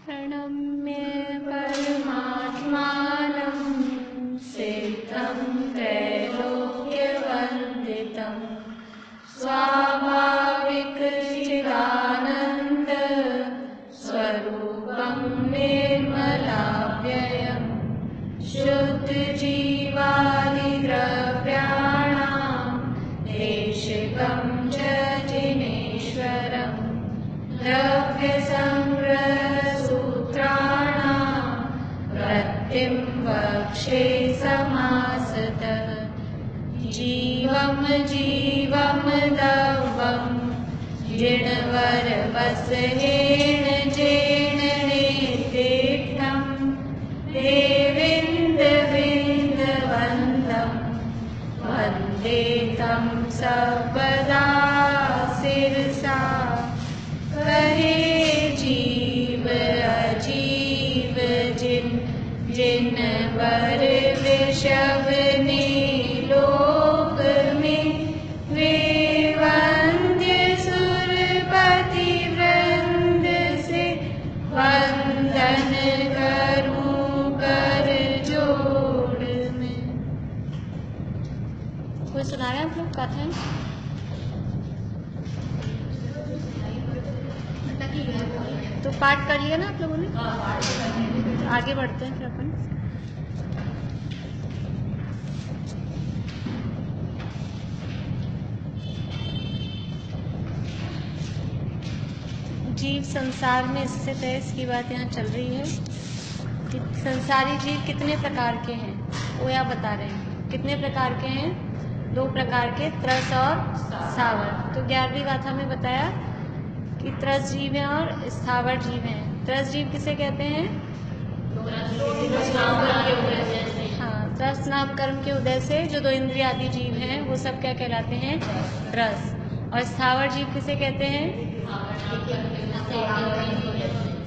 प्रणम्य परमात्मानं सिद्धं त्रैलोक्यवन्दितं स्वाभाविकचिदानन्द स्वरूपं निर्मलाव्ययं शुद्धजीवादिद्रव्याणां देशिकं च जिनेश्वरं द्रव्यसङ्ग्रहसूत्राणां वृत्तिं वक्षे समासतः जीवं जीवं दवं जिणवरवसहेण जेण नेतीर्थं देविन्दविन्दवन्दं वन्दे तं सर्वदा शिरसा कहे जीव अजीव जिन जिन वर विषव ने लोक में वे वंद्य सुरपति वृंद से वंदन करूं कर जोड़ में। कोई सुना रहे हैं आप लोग कथन? तो पाठ कर लिया ना आप लोगों ने? तो आगे बढ़ते हैं फिर अपन। जीव संसार में स्थित है, इसकी बात यहाँ चल रही है कि संसारी जीव कितने प्रकार के हैं वो यहाँ बता रहे हैं। कितने प्रकार के हैं? 2 प्रकार के, त्रस और स्थावर। तो 11वीं गाथा में बताया कि त्रस जीव हैं और स्थावर जीव हैं। त्रस जीव किसे कहते हैं? हाँ, त्रस नाम कर्म के उदय से जो 2 इंद्रिय आदि जीव हैं वो सब क्या कहलाते हैं? त्रस। और स्थावर जीव किसे कहते हैं?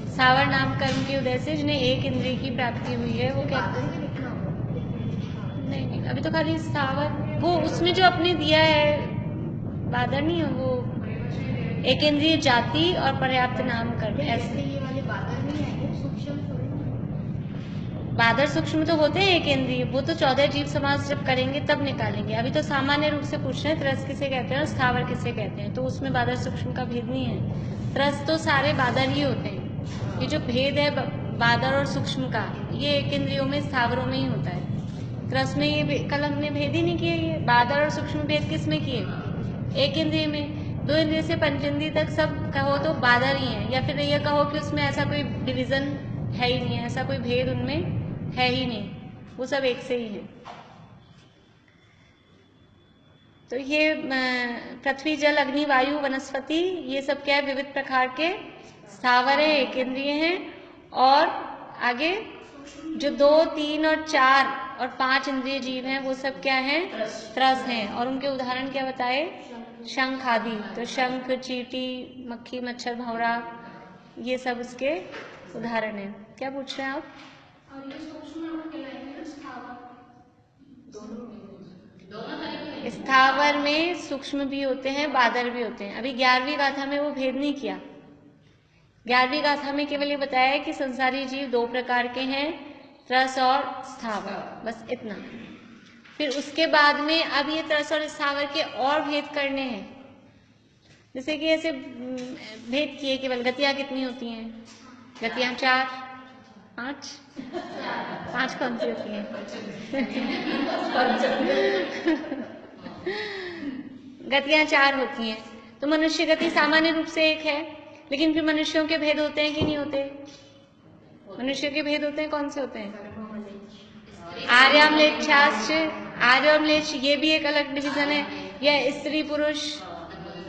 स्थावर नाम कर्म के उदय से जिन्हें 1 इंद्रिय की प्राप्ति हुई है वो कहते हैं। नहीं, अभी तो खाली स्थावर, वो उसमें जो आपने दिया है बादर नहीं है, वो 1 इंद्रिय जाति और पर्याप्त नाम कर्म ऐसे। ये वाले बादर नहीं आएंगे, सूक्ष्म बादर सूक्ष्म तो होते हैं 1 इंद्रिय, वो तो 14 जीव समास जब करेंगे तब निकालेंगे। अभी तो सामान्य रूप से पूछ रहे हैं त्रस किसे कहते हैं और स्थावर किसे कहते हैं, तो उसमें बादर सूक्ष्म का भेद नहीं है। त्रस तो सारे बादर ही होते हैं। ये जो भेद है बादर और सूक्ष्म का, ये 1 इंद्रियों में स्थावरों में ही होता है। त्रस में ये कल हमने भेद ही नहीं किया। ये बादर और सूक्ष्म भेद किस में किए? 1 इंद्रिय में। 2 इंद्रिय से 5 इंद्रिय तक सब कहो तो बादर ही है, या फिर ये कहो कि उसमें ऐसा कोई डिवीजन है ही नहीं है, ऐसा कोई भेद उनमें है ही नहीं, वो सब एक से ही है। तो ये पृथ्वी जल अग्नि वायु वनस्पति ये सब क्या है? विविध प्रकार के स्थावर है, 1 इंद्रिय हैं। और आगे जो 2, 3 और 4 और 5 इंद्रिय जीव हैं वो सब क्या हैं? त्रस हैं। और उनके उदाहरण क्या बताए? शंख आदि। तो शंख, चींटी, मक्खी, मच्छर, भंवरा ये सब उसके उदाहरण हैं। क्या पूछ रहे हैं आप? स्थावर में सूक्ष्म भी होते हैं, बादर भी होते हैं। अभी 11वीं गाथा में वो भेद नहीं किया। 11वीं गाथा में केवल ये बताया है कि संसारी जीव 2 प्रकार के हैं, त्रस और स्थावर, बस इतना। फिर उसके बाद में अब ये त्रस और स्थावर के और भेद करने हैं। जैसे कि ऐसे भेद किए केवल, गतियां कितनी होती हैं? गतियां 4, 5 कौन सी होती हैं? गतियां 4 होती हैं। तो मनुष्य गति सामान्य रूप से 1 है, लेकिन फिर मनुष्यों के भेद होते हैं कि नहीं होते? मनुष्यों के भेद होते हैं, कौन से होते हैं? आर्याम्लेच्छाश्च, आर्याम्लेच्छ ये भी एक अलग डिवीजन है। यह स्त्री पुरुष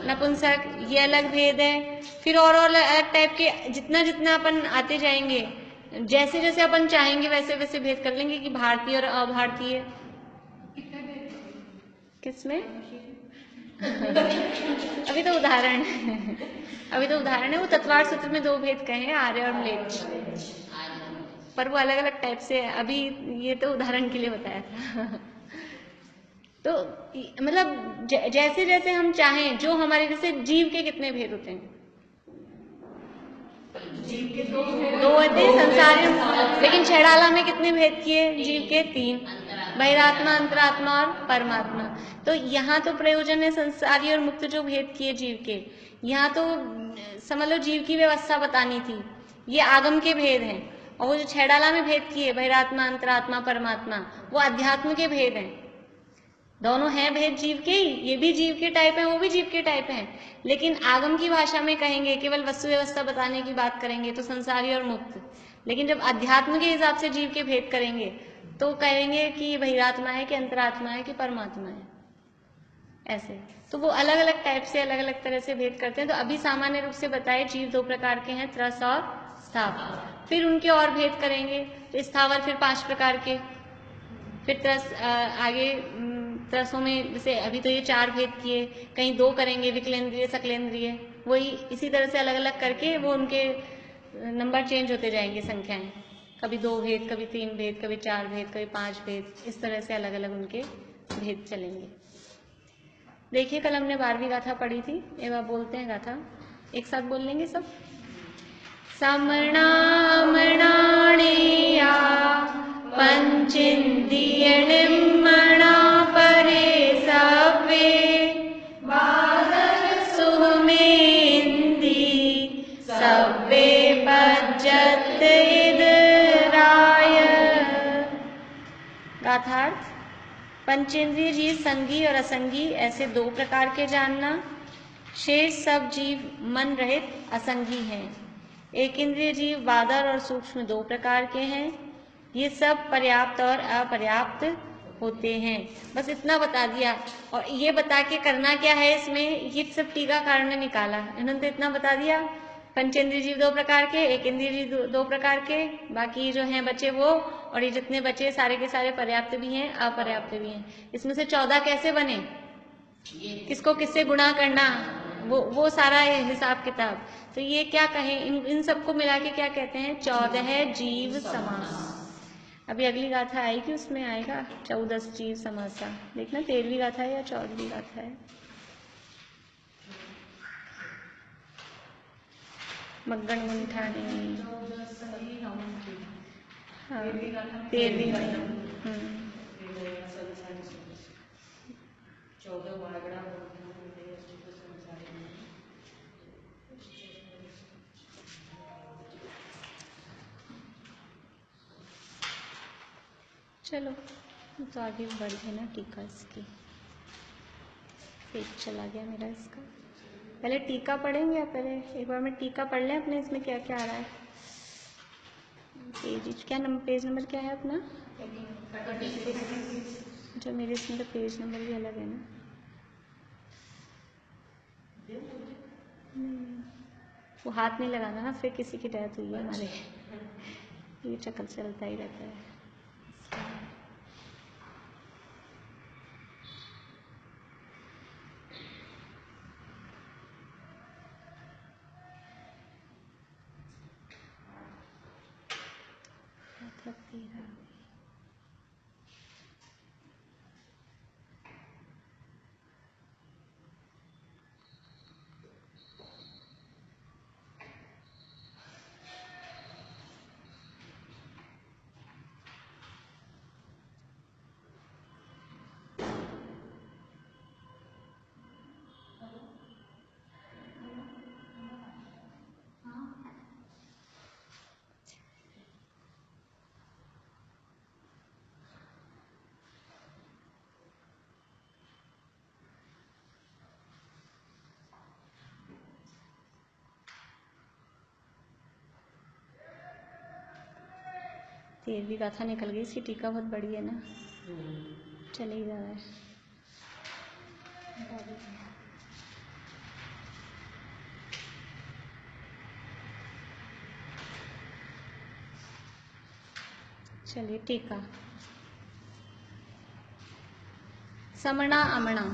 नपुंसक ये अलग भेद है। फिर और अलग टाइप के जितना जितना अपन आते जाएंगे, जैसे जैसे अपन चाहेंगे वैसे वैसे भेद कर लेंगे कि भारतीय और अभारतीय। किसमें? अभी तो उदाहरण है। वो तत्वार सूत्र में 2 भेद कहे हैं, आर्य और म्लेच्छ, पर वो अलग अलग टाइप से है। अभी ये तो उदाहरण के लिए बताया था। तो मतलब जैसे जैसे हम चाहें, जो हमारे जैसे जीव के कितने भेद होते हैं? दो होते संसारी, लेकिन छेड़ाला में कितने भेद किए जीव के? 3, बहिरात्मा, अंतरात्मा और परमात्मा। तो यहाँ तो प्रयोजन है संसारी और मुक्त जो भेद किए जीव के, यहाँ तो समझ लो जीव की व्यवस्था बतानी थी, ये आगम के भेद हैं। और वो जो छेड़ाला में भेद किए बहिरात्मा, अंतरात्मा, परमात्मा, वो अध्यात्म के भेद हैं। दोनों हैं भेद जीव के ही, ये भी जीव के टाइप है, वो भी जीव के टाइप है, लेकिन आगम की भाषा में कहेंगे, केवल वस्तु व्यवस्था बताने की बात करेंगे तो संसारी और मुक्त। लेकिन जब अध्यात्म के हिसाब से जीव के भेद करेंगे तो कहेंगे कि बहिरात्मा है कि अंतरात्मा है कि परमात्मा है, ऐसे। तो वो अलग अलग टाइप से अलग अलग तरह से भेद करते हैं। तो अभी सामान्य रूप से बताए जीव 2 प्रकार के हैं, त्रस और स्थावर। फिर उनके और भेद करेंगे, तो स्थावर फिर 5 प्रकार के, फिर त्रस आगे त्रसों में जैसे अभी तो ये 4 भेद किए, कहीं 2 करेंगे, विकलेंद्रिय, सकलेंद्रिय, वही इसी तरह से अलग अलग करके वो उनके नंबर चेंज होते जाएंगे, संख्याएं, कभी 2 भेद, कभी 3 भेद, कभी 4 भेद, कभी 5 भेद, इस तरह से अलग अलग उनके भेद चलेंगे। देखिए कल हमने 12वीं गाथा पढ़ी थी, एक बार बोलते हैं गाथा, एक साथ बोल लेंगे सब। समणामणाणेया पंचेन्द्रियनिम्मणा परे सव्वे सुमेन्दी सव्वे पज्जत इदराय। गाथार्थ, पंचेंद्रिय जीव संगी और असंगी ऐसे 2 प्रकार के जानना, शेष सब जीव मन रहित असंगी हैं। एक इंद्रिय जीव बादर और सूक्ष्म 2 प्रकार के हैं, ये सब पर्याप्त और अपर्याप्त होते हैं। बस इतना बता दिया। और ये बता के करना क्या है इसमें, ये सब टीकाकार ने निकाला, इन्होंने तो इतना बता दिया, पंचेंद्रिय जीव 2 प्रकार के, एक इंद्रिय जीव 2 प्रकार के, बाकी जो हैं बचे वो, और ये जितने बचे सारे के सारे पर्याप्त भी हैं अपर्याप्त भी हैं। इसमें से 14 कैसे बने, किसको किससे गुणा करना, वो सारा हिसाब किताब। तो ये क्या कहें, इन सबको मिला के क्या कहते हैं, 14 जीव समास। अभी अगली गाथा आएगी, उसमें आएगा 14 जीव समासा। देखना 13वीं गाथा है या 14वीं गाथा है। मग्गन गुंठाने, हाँ 13वीं गाथा। चलो तो आगे बढ़ गए ना टीका इसकी, पेज चला गया मेरा इसका। पहले टीका पढ़ेंगे या पहले एक बार में टीका पढ़ लें अपने, इसमें क्या क्या आ रहा है। पेज क्या नंबर, पेज नंबर क्या है अपना, जो मेरे इसमें तो पेज नंबर भी अलग है ना। वो हाथ नहीं लगाना ना, फिर किसी की डेथ हुई है हमारे, ये चक्कर चलता ही रहता है। ये भी गाथा निकल गई, इसकी टीका बहुत बड़ी है ना, चले ही जा रहा है। चलिए टीका। समणा अमणा,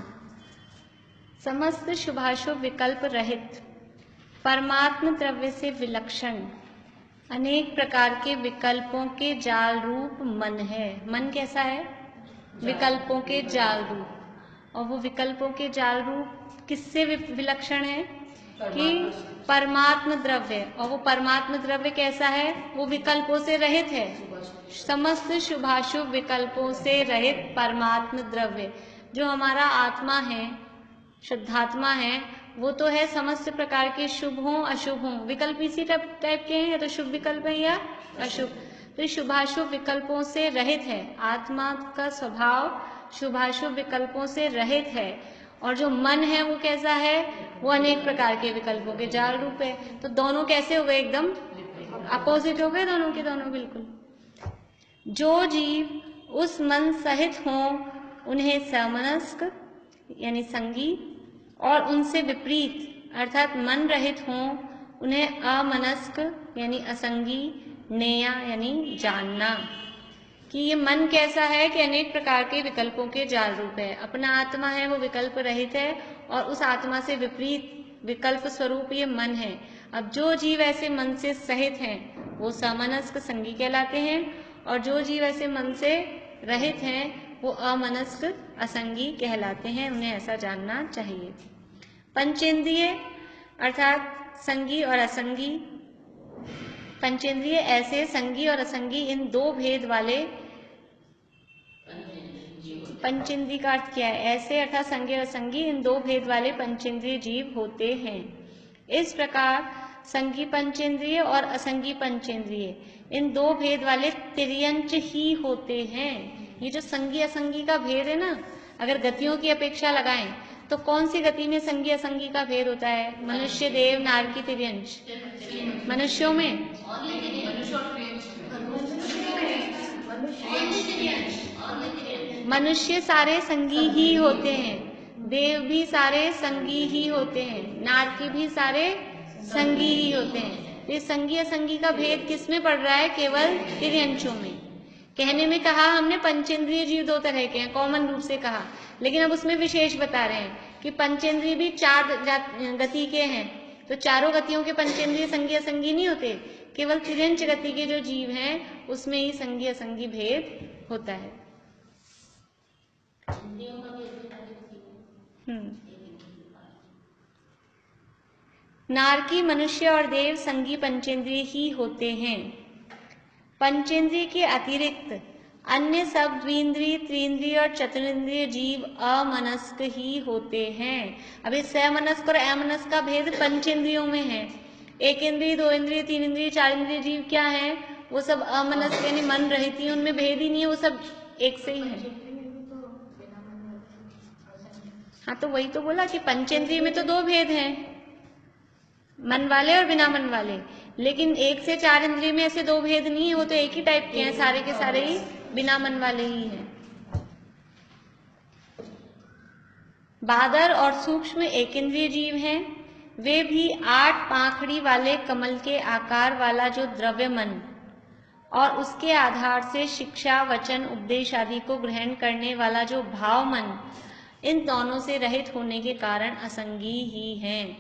समस्त शुभाशुभ विकल्प रहित, परमात्म द्रव्य से विलक्षण, अनेक प्रकार के विकल्पों के जाल रूप मन है। मन कैसा है, विकल्पों के जाल रूप। और वो विकल्पों के जाल रूप किससे विलक्षण है, कि परमात्म द्रव्य, और वो परमात्म द्रव्य कैसा है? वो विकल्पों से रहित है, समस्त शुभाशुभ विकल्पों से रहित परमात्म द्रव्य। जो हमारा आत्मा है, शुद्धात्मा है, वो तो है समस्त प्रकार के शुभ हों अशुभ हों, विकल्प इसी टाइप के हैं, या तो शुभ विकल्प है या अशुभ। तो शुभाशुभ विकल्पों से रहित है, आत्मा का स्वभाव शुभाशुभ विकल्पों से रहित है। और जो मन है वो कैसा है? वो अनेक प्रकार के विकल्पों के जाल रूप है। तो दोनों कैसे हो गए? एकदम अपोजिट हो गए दोनों के दोनों, बिल्कुल। जो जीव उस मन सहित हों उन्हें समनस्क यानी संगी, और उनसे विपरीत अर्थात मन रहित हों उन्हें अमनस्क यानी असंगी, नेया यानी जानना। कि ये मन कैसा है? कि अनेक प्रकार के विकल्पों के जाल रूप है। अपना आत्मा है वो विकल्प रहित है, और उस आत्मा से विपरीत विकल्प स्वरूप ये मन है। अब जो जीव ऐसे मन से सहित हैं वो समनस्क संगी कहलाते हैं, और जो जीव ऐसे मन से रहित हैं वो अमनस्क असंगी कहलाते हैं। उन्हें ऐसा जानना चाहिए। पंचेंद्रिय अर्थात संगी और असंगी। पंचेंद्रिय ऐसे संगी और असंगी इन दो भेद वाले, पंचेंद्रिय का अर्थ क्या है? ऐसे अर्थात संगी और असंगी इन दो भेद वाले पंचेंद्रिय जीव होते हैं। इस प्रकार संगी पंचेंद्रिय और असंगी पंचेंद्रिय इन दो भेद वाले तिर्यंच ही होते हैं। ये जो संगी असंगी का भेद है ना, अगर गतियों की अपेक्षा लगाएं तो कौन सी गति में संगी असंगी का भेद होता है? मनुष्य, देव, नारकी, तिर्यंच। मनुष्यों में मनुष्य सारे संगी ही होते हैं, देव भी सारे संगी ही होते हैं, नारकी भी सारे संगी ही होते हैं। ये संगी असंगी का भेद किस में पड़ रहा है? केवल तिर्यंचों में। कहने में कहा हमने पंचेंद्रिय जीव दो तरह के हैं, कॉमन रूप से कहा, लेकिन अब उसमें विशेष बता रहे हैं कि पंचेंद्रिय भी चार गति के हैं। तो चारों गतियों के पंचेंद्रिय संगी असंगी नहीं होते, केवल तिर्यंच गति के जो जीव हैं उसमें ही संगी असंगी भेद होता है। नारकी, मनुष्य और देव संगी पंचेंद्रिय ही होते हैं। पंचेंद्रिय के अतिरिक्त अन्य सब द्विंद्रिय, त्रिंद्रिय और चतुरिंद्रिय जीव अमनस्क ही होते हैं। अभी समनस्क और अमनस्क का भेद पंचेंद्रियों में है। एक इंद्रिय, दो इंद्रिय, तीन इंद्रिय, चार इंद्रिय जीव क्या है? वो सब अमनस्क यानी मन रहित ही, उनमें भेद ही नहीं है, वो सब एक से ही है। हाँ, तो वही तो बोला कि पंचेंद्रिय में तो दो भेद हैं, मन वाले और बिना मन वाले, लेकिन एक से चार इंद्रिय में ऐसे दो भेद नहीं है, वो तो एक ही टाइप के हैं, सारे के सारे ही बिना मन वाले ही हैं। बादर और सूक्ष्म एक इंद्रिय जीव हैं, वे भी 8 पाखड़ी वाले कमल के आकार वाला जो द्रव्य मन और उसके आधार से शिक्षा, वचन, उपदेश आदि को ग्रहण करने वाला जो भाव मन, इन दोनों से रहित होने के कारण असंगी ही हैं।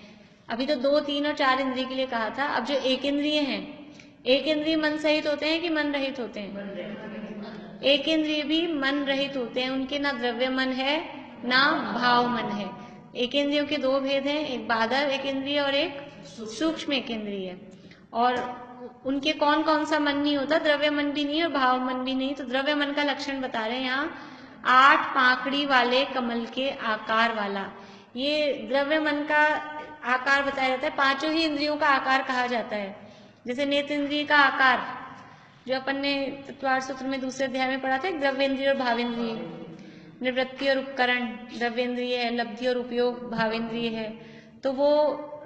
अभी तो 2, 3 और 4 इंद्रिय के लिए कहा था। अब जो एक इंद्रिय हैं, एक इंद्रिय मन सहित होते हैं कि मन रहित होते हैं? एक इंद्रिय भी मन रहित होते हैं, उनके ना द्रव्य मन है ना भाव मन है। एक इंद्रियों के दो भेद हैं, एक बादर एक इंद्रिय और एक सूक्ष्म एक इंद्रिय। और उनके कौन कौन सा मन नहीं होता? द्रव्य मन भी नहीं और भाव मन भी नहीं। तो द्रव्य मन का लक्षण बता रहे हैं यहाँ, 8 पाखड़ी वाले कमल के आकार वाला। ये द्रव्य मन का आकार बताया जाता है, पांचों ही इंद्रियों का आकार कहा जाता है। जैसे नेत्र इंद्रिय का आकार जो अपन ने तत्वार्थ सूत्र में दूसरे अध्याय में पढ़ा था, द्रव्येंद्रिय और भावेंद्रिय, निवृत्ति और उपकरण द्रव्येंद्रिय है, लब्धि और उपयोग भावेंद्रिय है। तो वो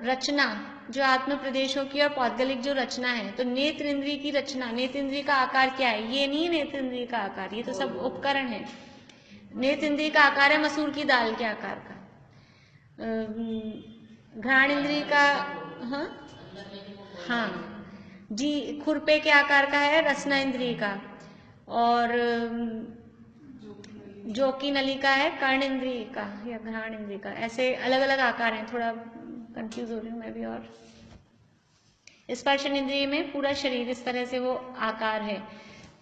रचना जो आत्म प्रदेशों की और पौद्गलिक जो रचना है, तो नेत्र इंद्रिय की रचना, नेत्र इंद्रिय का आकार क्या है? ये नहीं है नेत्र इंद्रिय का आकार, ये तो सब उपकरण है। नेत्र इंद्रिय का आकार है मसूर की दाल के आकार का। घ्राण इंद्रिय का हाँ जी, खुरपे के आकार का है रसना इंद्रिय का। और जो की नली का है कर्ण इंद्रिय का या घ्राण इंद्रिय का। ऐसे अलग अलग आकार हैं, थोड़ा कंफ्यूज हो रही हूँ मैं भी। और स्पर्शन इंद्रिय में पूरा शरीर इस तरह से वो आकार है।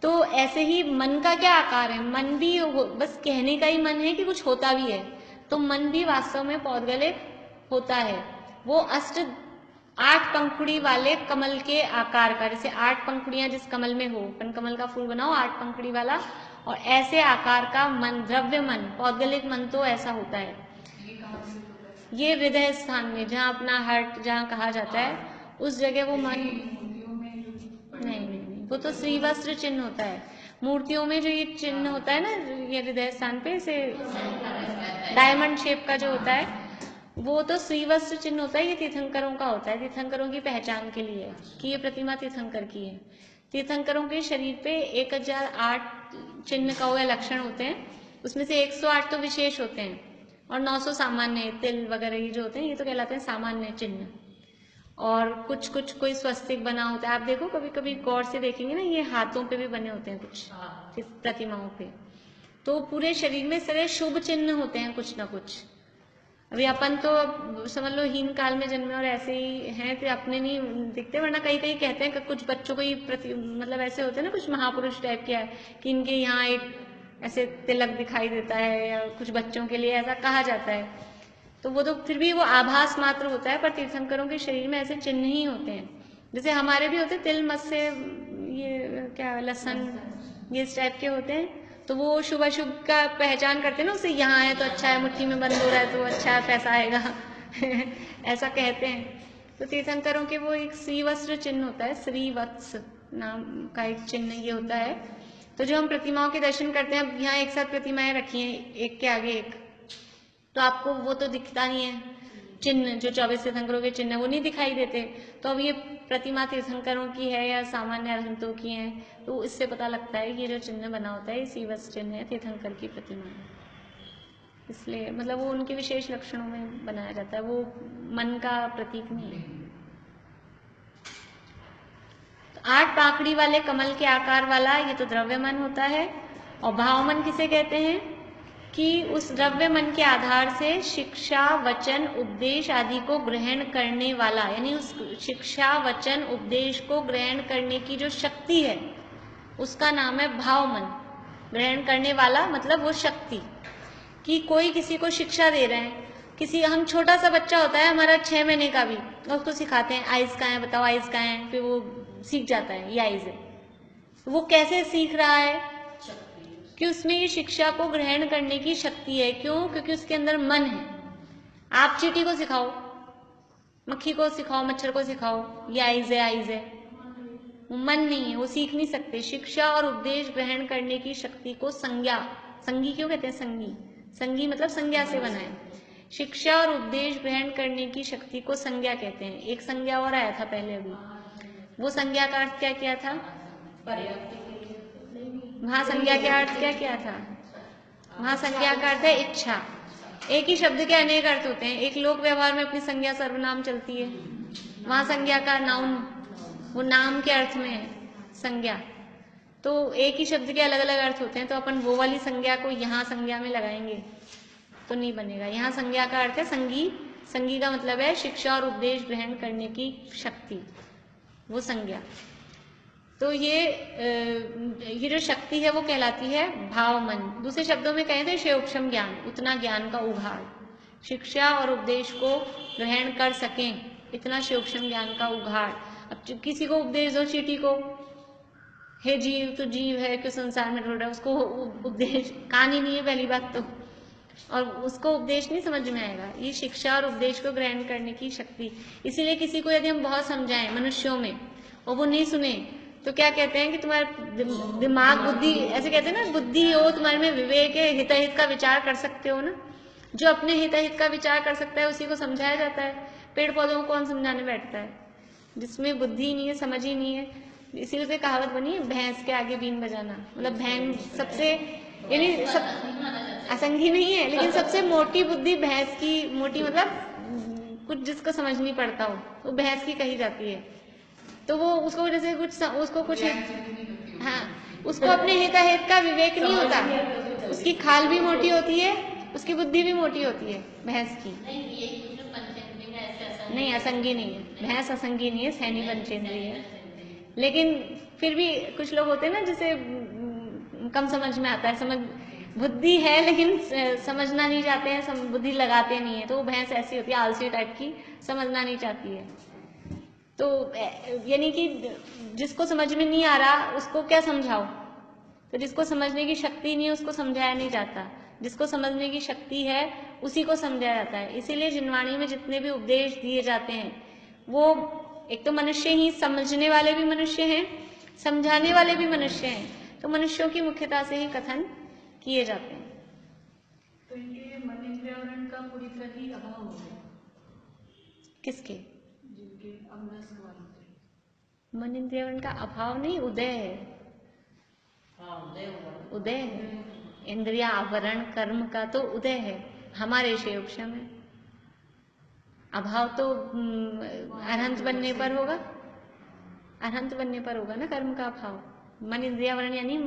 तो ऐसे ही मन का क्या आकार है? मन भी बस कहने का ही मन है कि कुछ होता भी है, तो मन भी वास्तव में पौद्गलिक होता है। वो 8 पंखुड़ी वाले कमल के आकार का, जैसे 8 पंखुड़ियां जिस कमल में हो, कमल का फूल बनाओ 8 पंखुड़ी वाला, और ऐसे आकार का मन, द्रव्य मन, पौद्गलिक मन तो ऐसा होता है। ये हृदय स्थान में, जहाँ अपना हार्ट जहाँ कहा जाता है, उस जगह वो मन नहीं, वो तो श्रीवस्त्र चिन्ह होता है। मूर्तियों में जो ये चिन्ह होता है ना, ये हृदय स्थान पे से डायमंड शेप का जो होता है, वो तो श्रीवस्त्र चिन्ह होता है। ये तीर्थंकरों का होता है, तीर्थंकरों की पहचान के लिए कि ये प्रतिमा तीर्थंकर की है। तीर्थंकरों के शरीर पे 1008 चिन्ह का हुआ लक्षण होते हैं, उसमें से 108 तो विशेष होते हैं और 900 सामान्य, तिल वगैरह ये जो होते हैं ये तो कहलाते हैं सामान्य चिन्ह। और कुछ कुछ कोई स्वस्तिक बना होता है, आप देखो कभी कभी गौर से देखेंगे ना, ये हाथों पे भी बने होते हैं कुछ प्रतिमाओं पे, तो पूरे शरीर में सारे शुभ चिन्ह होते हैं कुछ ना कुछ। अभी अपन तो समझ लो हीन काल में जन्मे और ऐसे ही हैं, तो अपने नहीं दिखते, वरना कहीं कहीं कहते हैं कि कुछ बच्चों को ही मतलब ऐसे होते हैं ना, कुछ महापुरुष टाइप के है कि इनके यहाँ एक ऐसे तिलक दिखाई देता है, या कुछ बच्चों के लिए ऐसा कहा जाता है, तो वो तो फिर भी वो आभास मात्र होता है। पर तीर्थंकरों के शरीर में ऐसे चिन्ह ही होते हैं, जैसे हमारे भी होते हैं, तिल मत से ये क्या लहसन, ये इस टाइप के होते हैं, तो वो शुभ अशुभ का पहचान करते हैं ना, उसे यहाँ है तो अच्छा है, मुट्ठी में बंद हो रहा है तो अच्छा है, पैसा आएगा ऐसा कहते हैं। तो तीर्थंकरों के वो एक श्रीवस्त्र चिन्ह होता है, श्रीवत्स नाम का एक चिन्ह ये होता है। तो जो हम प्रतिमाओं के दर्शन करते हैं, अब यहाँ एक साथ प्रतिमाएं रखी हैं एक के आगे एक, तो आपको वो तो दिखता नहीं है चिन्ह, जो 24 तीर्थंकरों के चिन्ह वो नहीं दिखाई देते। तो अब ये प्रतिमा तीर्थंकरों की है या सामान्य अरहंतों की है, तो इससे पता लगता है ये जो चिन्ह बना होता है ये श्रीवत्स चिन्ह है, तीर्थंकर की प्रतिमा है। इसलिए मतलब वो उनके विशेष लक्षणों में बनाया जाता है, वो मन का प्रतीक नहीं है। तो 8 पाखड़ी वाले कमल के आकार वाला ये तो द्रव्य मन होता है। और भाव मन किसे कहते हैं कि उस द्रव्य मन के आधार से शिक्षा, वचन, उपदेश आदि को ग्रहण करने वाला, यानी उस शिक्षा, वचन, उपदेश को ग्रहण करने की जो शक्ति है उसका नाम है भाव मन। ग्रहण करने वाला मतलब वो शक्ति, कि कोई किसी को शिक्षा दे रहे हैं, किसी हम छोटा सा बच्चा होता है हमारा 6 महीने का भी, और उसको सिखाते हैं आइज कहाँ है, बताओ आइज कहाँ है, फिर वो सीख जाता है ये आइज है। वो कैसे सीख रहा है कि उसमें ये शिक्षा को ग्रहण करने की शक्ति है। क्यों? क्योंकि उसके अंदर मन है। आप चींटी को सिखाओ, मक्खी को सिखाओ, मच्छर को सिखाओ ये आइज है, आइज है, वो मन नहीं है, वो सीख नहीं सकते। शिक्षा और उपदेश ग्रहण करने की शक्ति को संज्ञा, संगी क्यों कहते हैं संगी, संगी मतलब संज्ञा से बना है। शिक्षा और उपदेश ग्रहण करने की शक्ति को संज्ञा कहते हैं। एक संज्ञा और आया था पहले अभी, वो संज्ञा का अर्थ क्या किया था? वहां संज्ञा का अर्थ क्या किया था? वहां संज्ञा का अर्थ है इच्छा। एक ही शब्द के अनेक अर्थ होते हैं, एक लोक व्यवहार में अपनी संज्ञा सर्वनाम चलती है, वहां संज्ञा का नाउन, वो नाम के अर्थ में है संज्ञा। तो एक ही शब्द के अलग अलग अर्थ होते हैं, तो अपन वो वाली संज्ञा को यहाँ संज्ञा में लगाएंगे तो नहीं बनेगा। यहाँ संज्ञा का अर्थ है संगी, संगी का मतलब है शिक्षा और उपदेश ग्रहण करने की शक्ति, वो संज्ञा। तो ये जो शक्ति है वो कहलाती है भाव मन। दूसरे शब्दों में कहें तो शेयोक्षम ज्ञान, उतना ज्ञान का उघाड़, शिक्षा और उपदेश को ग्रहण कर सकें इतना शेयोक्षम ज्ञान का उघाड़। अब किसी को उपदेश दो, चींटी को, हे जीव तो जीव है क्यों संसार में ढूंढ रहा है, उसको उपदेश कहानी नहीं है पहली बात तो, और उसको उपदेश नहीं समझ में आएगा। ये शिक्षा और उपदेश को ग्रहण करने की शक्ति। इसीलिए किसी को यदि हम बहुत समझाएं मनुष्यों में और वो नहीं सुने तो क्या कहते हैं कि तुम्हारा दिमाग, बुद्धि, ऐसे कहते हैं ना, बुद्धि हो तुम्हारे में, विवेक है, हितहित का विचार कर सकते हो ना। जो अपने हितहित का विचार कर सकता है उसी को समझाया जाता है। पेड़ पौधों को कौन समझाने बैठता है? जिसमें बुद्धि नहीं है, समझ ही नहीं है। इसी से कहावत बनी है, भैंस के आगे बीन बजाना। मतलब भैंस सबसे, यानी सब असंगी नहीं है, लेकिन सबसे मोटी बुद्धि भैंस की, मोटी मतलब कुछ जिसको समझ नहीं पड़ता हो, वो भैंस की कही जाती है। तो वो उसको जैसे उसको कुछ, हाँ, उसको अपने हिताहित का विवेक नहीं होता, उसकी खाल भी मोटी होती है, उसकी बुद्धि भी मोटी होती है भैंस की। नहीं, असंगी नहीं है भैंस, असंगी नहीं है, सैनी पंचेंद्रीय है। लेकिन फिर भी कुछ लोग होते हैं ना जिसे कम समझ में आता है, समझ बुद्धि है लेकिन समझना नहीं चाहते हैं, बुद्धि लगाते नहीं है, तो वो भैंस ऐसी होती है आलसी टाइप की, समझना नहीं चाहती है। तो यानी कि जिसको समझ में नहीं आ रहा उसको क्या समझाओ, तो जिसको समझने की शक्ति नहीं है उसको समझाया नहीं जाता, जिसको समझने की शक्ति है उसी को समझाया जाता है। इसीलिए जिनवाणी में जितने भी उपदेश दिए जाते हैं वो एक तो मनुष्य ही, समझने वाले भी मनुष्य हैं, समझाने वाले भी मनुष्य हैं, तो मनुष्यों की मुख्यता से ही कथन किए जाते हैं। तो इनके मन इंद्रियावरण का पूरी तरह ही अभाव हो गया। किसके? जिनके अमनस्क वालों के मन इंद्रियावरण का अभाव नहीं, उदय है। उदय है, इंद्रिया आवरण कर्म का तो उदय है, हमारे शेयोक्षम है। अभाव तो अनंत बनने पर होगा, अनंत बनने पर होगा ना कर्म का अभाव। मन इंद्रियावरण यानी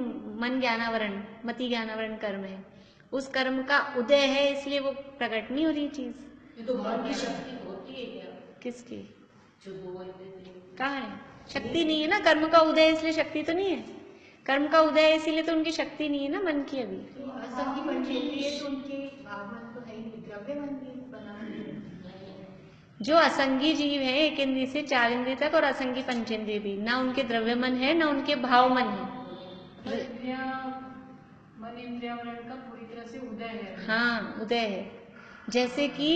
मन ज्ञानावरण, मति ज्ञानावरण कर्म है, उस कर्म का उदय है, इसलिए वो प्रकट नहीं हो रही चीज। ये तो मन की शक्ति होती है क्या? किसकी? जो कहाँ है? शक्ति नहीं है ना, कर्म का उदय इसलिए शक्ति तो नहीं है, कर्म का उदय है इसीलिए तो उनकी शक्ति नहीं है ना मन की अभी। तो असंगी पंचेंद्रिय तो उनके भावमन तो है ही, द्रव्य मन भी बना हुआ है। जो असंगी जीव है एक इंद्रिय से चार इंद्रिय तक और असंगी पंचेंद्रिय भी, ना उनके द्रव्य मन है ना उनके भाव मन है। मन इंद्रियावरण का पूरी तरह से उदय है। हाँ उदय है। जैसे कि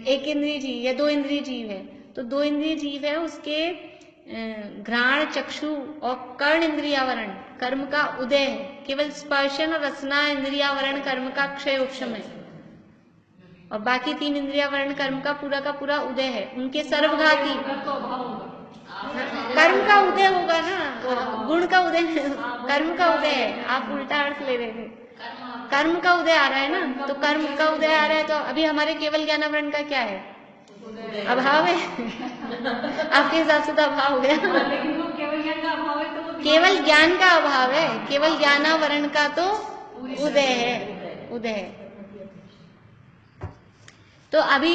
एक इंद्रिय जीव या दो इंद्रिय जीव है, तो दो इंद्रिय जीव है उसके घ्राण चक्षु और कर्ण इंद्रियावरण कर्म का उदय है, केवल स्पर्शन और रसना इंद्रियावरण कर्म का क्षय उपशम है, और बाकी तीन इंद्रियावरण कर्म का पूरा उदय है। उनके सर्वघाती कर्म का उदय होगा ना, गुण का उदय, कर्म का उदय है। आप उल्टा अर्थ ले रहे थे, कर्म का उदय आ रहा है ना, तो कर्म का उदय आ रहा है, तो अभी हमारे केवल ज्ञानावरण का क्या है? अभाव है। आपके हिसाब से तो अभाव हो गया, लेकिन वो केवल ज्ञान का अभाव है, तो केवल ज्ञान का अभाव है, केवल ज्ञानावरण का तो उदय है, उदय है। तो अभी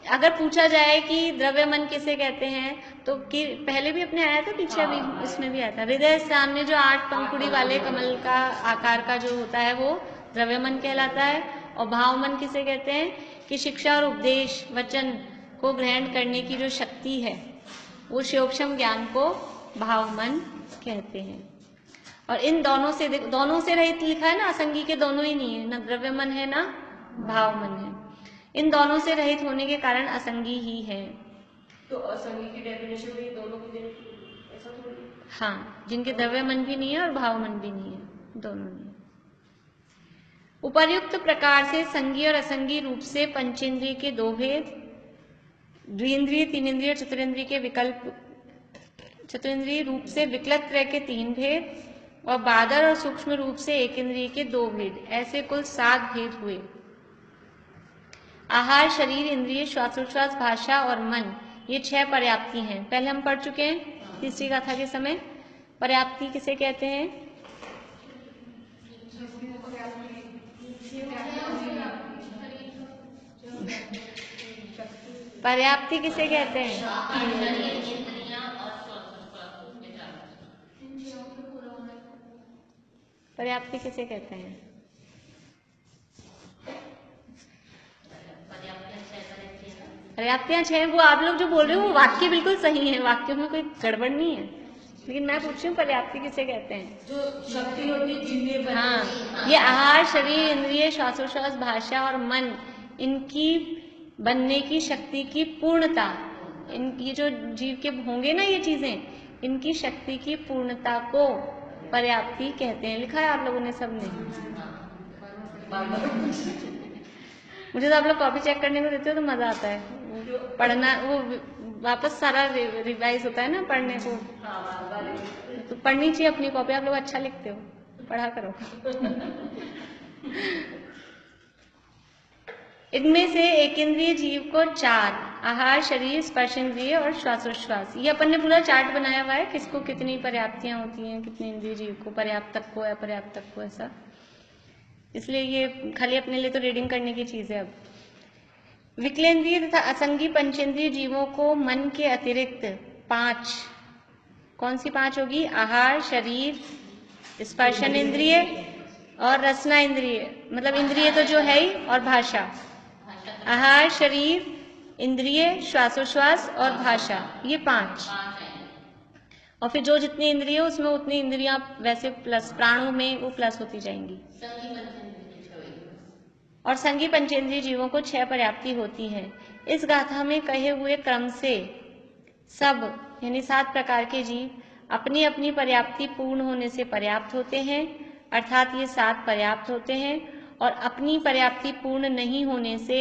अगर पूछा जाए कि द्रव्य मन किसे कहते हैं, तो कि पहले भी अपने आया था, पीछे अभी इसमें भी आया था, हृदय स्थान में जो 8 पंखुड़ी वाले कमल का आकार का जो होता है वो द्रव्य मन कहलाता है। और भाव मन किसे कहते हैं कि शिक्षा और उपदेश वचन को ग्रहण करने की जो शक्ति है वो शिवक्षम ज्ञान को भाव मन कहते हैं। और इन दोनों से रहित लिखा है ना, असंगी के दोनों ही नहीं है, ना द्रव्य मन है ना भाव मन है। इन दोनों से रहित होने के कारण असंगी ही है। तो असंगी की डेफिनेशन में दोनों की ऐसा थोड़ी? हाँ, जिनके द्रव्य मन भी नहीं है और भाव मन भी नहीं है, दोनों नहीं। उपर्युक्त प्रकार से संगी और असंगी रूप से पंचेंद्रिय के दो भेद, द्विंद्रिय तीनेन्द्रिय चतुरेंद्रिय के विकल्प, चतुरेंद्रिय रूप से विकलत त्रय के 3 भेद, और बादर और सूक्ष्म रूप से एक इंद्रिय के 2 भेद, ऐसे कुल 7 भेद हुए। आहार शरीर इंद्रिय श्वासोच्छ्वास भाषा और मन, ये 6 पर्याप्ति हैं। पहले हम पढ़ चुके हैं तीसरी गाथा के समय। पर्याप्ति किसे कहते हैं? पर्याप्ति किसे कहते हैं? पर्याप्ति किसे कहते हैं? पर्याप्तियां 6, वो आप लोग जो बोल रहे हो वो वाक्य बिल्कुल सही है, वाक्यों में कोई गड़बड़ नहीं है, लेकिन मैं पूछ रही हूँ पर्याप्ति किसे कहते हैं? जो शक्ति होती है जिन्हें हाँ, ये आहार शरीर इंद्रिय श्वासोच्छ्वास भाषा और मन, इनकी बनने की शक्ति की पूर्णता, ये जो जीव के होंगे ना ये चीजें, इनकी शक्ति की पूर्णता को पर्याप्ति कहते हैं। लिखा है आप लोगों ने सबने? मुझे तो आप लोग कॉपी चेक करने को देते हो तो मजा आता है, पढ़ना वो वापस सारा रिवाइज होता है ना पढ़ने को, तो पढ़नी चाहिए अपनी कॉपी। आप लोग अच्छा लिखते हो, पढ़ा करो। इनमें से एक इंद्रिय जीव को 4, आहार शरीर स्पर्शेंद्रिय और श्वासोच्छ्वास, ये अपन ने पूरा चार्ट बनाया हुआ है, किसको कितनी पर्याप्तियां होती हैं, कितने इंद्रिय जीव को, पर्याप्त तक को अपर्याप्त तक को, ऐसा। इसलिए ये खाली अपने लिए तो रीडिंग करने की चीज है। अब विकलेंद्रिय तथा असंगी पंचेंद्रिय जीवों को मन के अतिरिक्त 5, कौन सी 5 होगी? आहार शरीर स्पर्शन इंद्रिय और रसना इंद्रिय, मतलब इंद्रिय तो जो है ही, और भाषा। आहार, शरीर, इंद्रिय, श्वासोश्वास और भाषा, ये 5। और फिर जो जितनी इंद्रिय उसमें उतनी इंद्रियां वैसे प्लस, प्राणों में वो प्लस होती जाएंगी। और संगी पंचेंद्रिय जीवों को 6 पर्याप्ति होती है। इस गाथा में कहे हुए क्रम से सब यानी 7 प्रकार के जीव अपनी अपनी पर्याप्ति पूर्ण होने से पर्याप्त होते हैं, अर्थात ये 7 पर्याप्त होते हैं, और अपनी पर्याप्ति पूर्ण नहीं होने से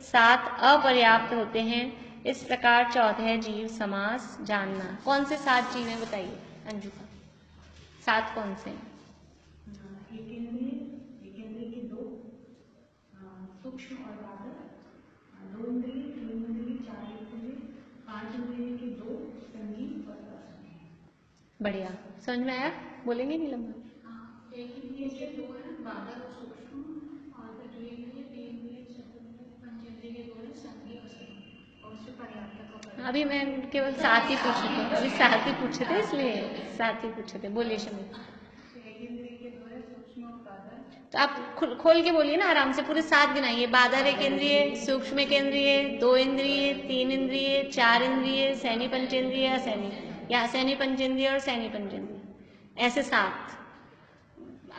7 अपर्याप्त होते हैं। इस प्रकार 14 जीव समास जानना। कौन से 7 जीव हैं बताइए अंजू का? 7 कौन से हैं? एक इंद्रिय के 2, सूक्ष्म और बादल, 2 इंद्रिय, 3 इंद्रिय, 4 इंद्रिय, 5 इंद्रिय के 2, संगी और असंगी। बढ़िया, समझ में आया? बोलेंगे नीलम? एक इंद्रिय के 2 है, बादल, सूक्ष्म, और 2 इंद्रिय, 3 इंद्रिय, 4 इंद्रिय, 5 इंद्रिय के 2 है, संगी और असंगी, और उससे पर्याप्त का। अभी मैं केवल 7 ही पूछे थे, अभी 7 ही पूछे थे, इसलिए 7 ही पूछे थे। बोलिए शमी। एक इंद्रिय के 2 है, सूक्ष्म और बादल। तो आप खोल के बोलिए ना आराम से, पूरे 7 गिनाइए। बादल एक इंद्रिय, सूक्ष्म एक इंद्रिय, 2 इंद्रिय, 3 इंद्रिय, 4 इंद्रिय, सैनी पंचेंद्रिय, असैनी, या असैनी पंचेंद्रिय और सैनी पंचेंद्रिय, ऐसे 7।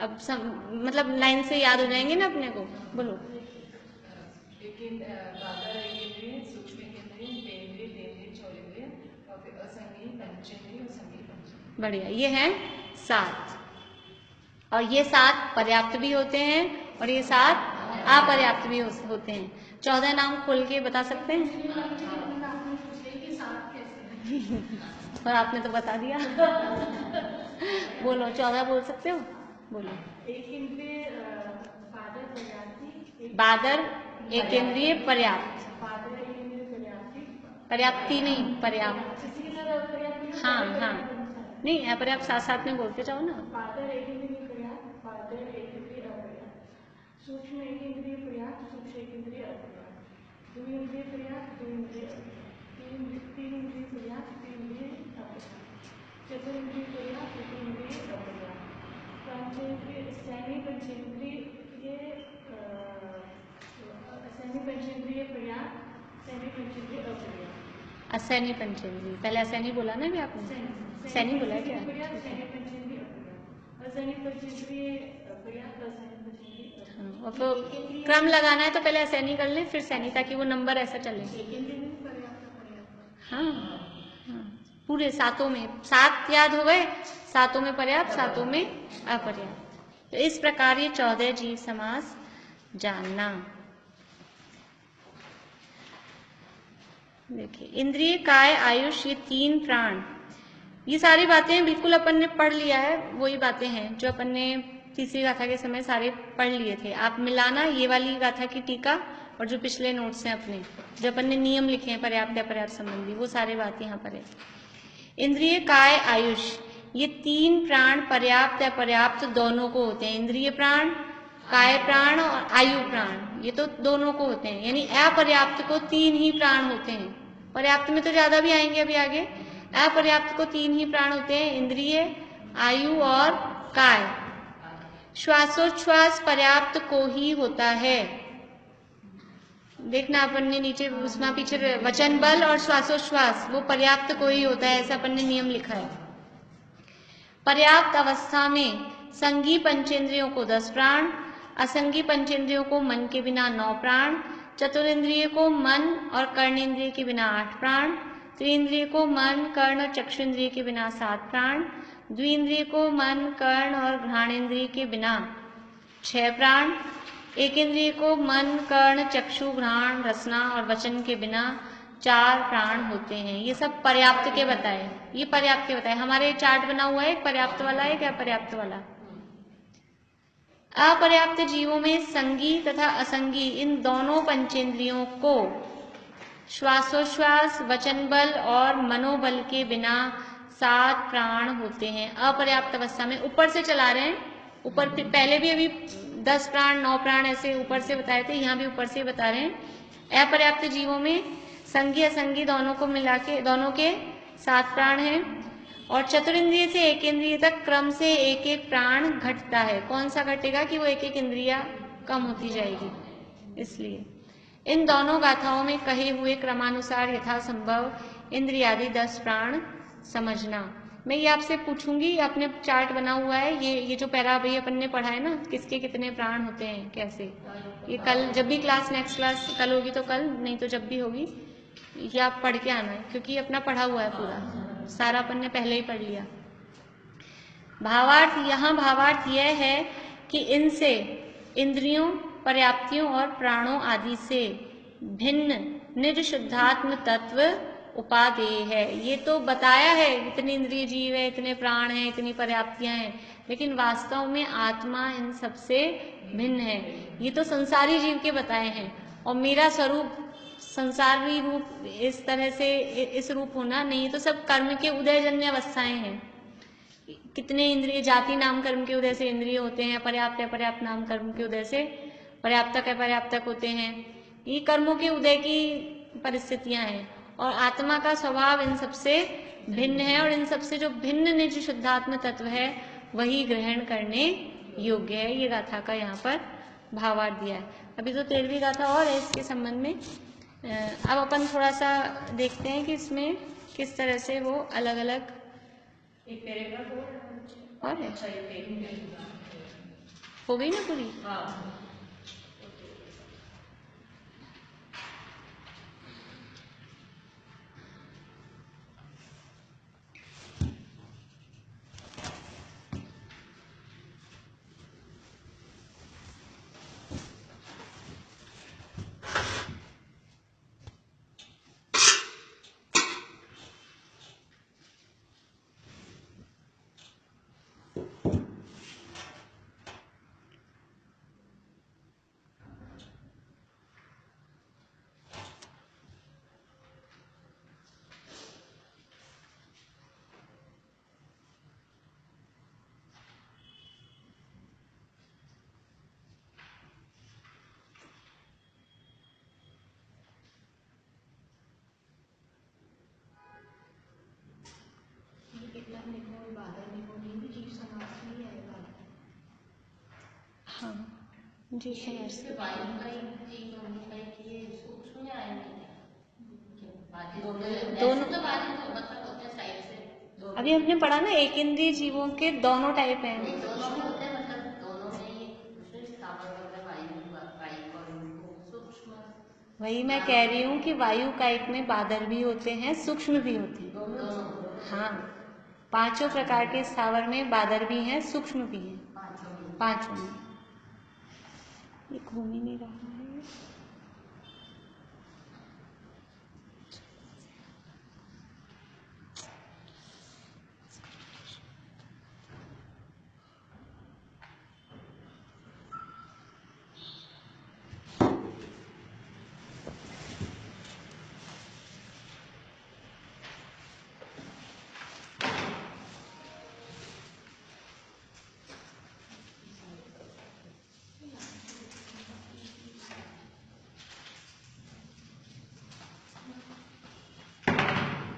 अब मतलब लाइन से याद हो जाएंगे ना अपने को। बोलो। बादल एक इंद्रिय, सूक्ष्म एक इंद्रिय, 3 इंद्रिय, 3 इंद्रिय, 4 इंद्रिय, और फिर असंगी पंचेंद्रिय और संगी पंचेंद्रिय। बढ़िया, ये हैं 7। और ये 7 पर्याप्त भी होते हैं और ये 7 अपर्याप्त भी होते हैं। 14 नाम खोल के बता सकते हैं? और आपने तो बता दिया। बोलो, 14 बोल सकते हो? बोलो। एक इंद्रिय बादल पर्याप्ति, बादल एक इंद्रिय पर्याप्त, बादल एक इंद्रिय पर्याप्ति, पर्याप्ति नहीं पर्याप्त। इसी तरह पर्याप्ति। हाँ हाँ, नहीं अपर्याप्त साथ साथ में बोलते जाओ ना। बादल एक इंद्रिय पर्याप्त, बादल एक इंद्रिय अपर्याप्त, सूक्ष्म एक इंद्रिय पर्याप्त, सूक्ष्म एक इंद्रिय अपर्याप्त, 2 इंद्रिय पर्याप्त, 2 इंद्रिय अपर्याप्त, 3 इंद्रिय पर्याप्त, 3 इंद्रिय अपर्याप्त, 4 इंद्रिय पर्याप्त, 4 इंद्रिय अपर्याप्त, पंचेंद्रिय, सैनी पंचेंद्रिय, सैनी पंचेंद्रिय पर्याप्त, सैनी पंचेंद्रिय अपर्याप्त, असैनी पंचेंद्रिय। पहले असैनी बोला ना अभी आपने? सैनी बोला है क्या? सैनी पंचेंद्रिय अपर्याप्त, असैनी पंचेंद्रिय पर्याप्त, असैनी पंचेंद्रिय अपर्याप्त। हाँ, और फिर क्रम लगाना है तो पहले असैनी कर ले फिर सैनी, ताकि वो नंबर ऐसा चले। हाँ हाँ, पूरे 7 में 7 याद हो गए, 7 में पर्याप्त, 7 में अपर्याप्त। तो इस प्रकार ये 14 जीव समास जानना। देखिए, इंद्रिय, काय, आयुष, ये 3 प्राण, ये सारी बातें बिल्कुल अपन ने पढ़ लिया है। वही बातें हैं जो अपन ने तीसरी गाथा के समय सारे पढ़ लिए थे। आप मिलाना ये वाली गाथा की टीका और जो पिछले नोट्स हैं अपने, जो अपन ने नियम लिखे हैं पर्याप्त अपर्याप्त संबंधी, वो सारे बातें यहाँ पर है। इंद्रिय, काय, आयुष, ये 3 प्राण पर्याप्त अपर्याप्त दोनों को होते हैं। इंद्रिय प्राण, काय प्राण और आयु प्राण, ये तो दोनों को होते हैं। यानी अपर्याप्त को 3 ही प्राण होते हैं, पर्याप्त में तो ज्यादा भी आएंगे अभी आगे। अपर्याप्त को 3 ही प्राण होते हैं, इंद्रिय, आयु और काय। श्वासोच्छ्वास पर्याप्त को ही होता है। देखना अपन ने नीचे उसमें पीछे वचन बल और श्वासोच्छ्वास वो पर्याप्त को ही होता है, ऐसा अपन ने नियम लिखा है। पर्याप्त अवस्था में संगी पंचेंद्रियों को 10 प्राण, असंगी पंचेंद्रियों को मन के बिना 9 प्राण, चतुरेंद्रिय को मन और कर्णेंद्रिय के बिना 8 प्राण, त्रिइंद्रिय को मन, कर्ण और चक्षुन्द्रिय के बिना 7 प्राण, द्विइंद्रिय को मन, कर्ण और घ्राणेन्द्रिय के बिना 6 प्राण, एक इंद्रिय को मन, कर्ण, चक्षु, घ्राण, रसना और वचन के बिना 4 प्राण होते हैं। ये सब पर्याप्त के बताए, ये पर्याप्त के बताए। हमारे चार्ट बना हुआ है, एक पर्याप्त वाला है, एक अपर्याप्त वाला। अपर्याप्त जीवों में संगी तथा असंगी इन दोनों पंचेंद्रियों को श्वासोच्छ्वास, वचन बल और मनोबल के बिना 7 प्राण होते हैं। अपर्याप्त अवस्था में ऊपर से चला रहे हैं, ऊपर पहले भी अभी 10 प्राण 9 प्राण ऐसे ऊपर से बताए थे, यहाँ भी ऊपर से बता रहे हैं। अपर्याप्त जीवों में संगी असंगी दोनों को मिला के दोनों के 7 प्राण हैं और चतुरिंद्रिय से एक इंद्रिय तक क्रम से एक एक प्राण घटता है। कौन सा घटेगा कि वो एक एक इंद्रिया कम होती जाएगी, इसलिए इन दोनों गाथाओं में कहे हुए क्रमानुसार यथासंभव इंद्रियादि 10 प्राण समझना। मैं ये आपसे पूछूंगी, आपने चार्ट बना हुआ है, ये जो पैरा अभी अपन ने पढ़ा है ना, किसके कितने प्राण होते हैं कैसे, ये कल जब भी क्लास, नेक्स्ट क्लास कल होगी तो कल, नहीं तो जब भी होगी ये आप पढ़ के आना है, क्योंकि अपना पढ़ा हुआ है पूरा, सारा अपन ने पहले ही पढ़ लिया। भावार्थ यह है कि इनसे इंद्रियों, पर्याप्तियों और प्राणों आदि से भिन्न निज शुद्धात्म तत्व उपादेय है। ये तो बताया है, इतने इंद्रिय जीव है, इतने प्राण हैं, इतनी पर्याप्तियां हैं, लेकिन वास्तव में आत्मा इन सबसे भिन्न है। ये तो संसारी जीव के बताए हैं, और मेरा स्वरूप संसारी रूप इस तरह से इस रूप होना नहीं, तो सब कर्म के उदयजन्य अवस्थाएं हैं। कितने इंद्रिय, जाति नाम कर्म के उदय से इंद्रिय होते हैं, पर्याप्त अपर्याप्त नाम कर्म के उदय से पर्याप्तक अपर्याप्तक होते हैं। ये कर्मों के उदय की परिस्थितियां हैं, और आत्मा का स्वभाव इन सबसे भिन्न है, और इन सबसे जो भिन्न निज शुद्धात्म तत्व है वही ग्रहण करने योग्य है। ये गाथा का यहाँ पर भावार्थ दिया है। अभी तो 13वीं गाथा और है इसके संबंध में। अब अपन थोड़ा सा देखते हैं कि इसमें किस तरह से वो अलग अलग एक पैराग्राफ और है। अच्छा, हो गई ना पूरी? हाँ। हाँ जी, समझ दोनों अभी हमने पढ़ा ना, एक इंद्रिय जीवों के दोनों टाइप हैं। वही मैं कह रही हूँ कि वायु कायिक में बादल भी होते हैं, सूक्ष्म भी होते हैं। हाँ, 5 प्रकार के स्थावर में बादल भी हैं, सूक्ष्म भी हैं, 5 में। ये घूम ही नहीं रहा है।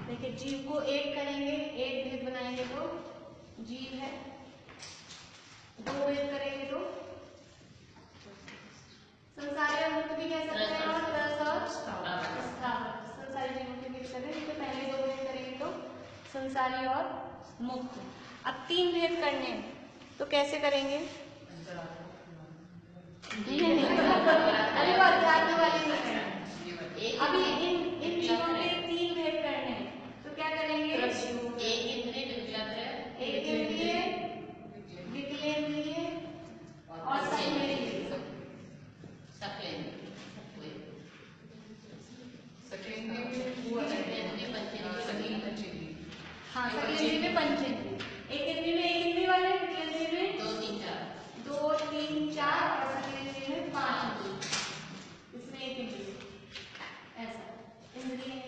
देखिए, जीव को एक करेंगे, एक भेद बनाएंगे तो जीव है, 2 भेद करेंगे तो संसारी और मुक्त भी कह सकते हैं, और रस और स्थावर। संसारी जीवों के भेद करें तो पहले 2 भेद करेंगे तो संसारी और मुक्त। अब 3 भेद करने हैं तो कैसे करेंगे? नहीं, अभी वो अध्यात्म वाले नहीं करेंगे। अभी इन जीवों के 3 भेद करने हैं तो क्या करेंगे? एक इंद्रिय, विकलेंद्रिय और सकलेंद्रिय। हाँ, सकलेंद्रिय में पंचेंद्रिय, एक इंद्रिय में एक इंद्रिय वाले, विकलेंद्रिय में 2, 3, 4 और सकलेंद्रिय में 5। इसमें एक इंद्रिय, ऐसा इंद्रिय है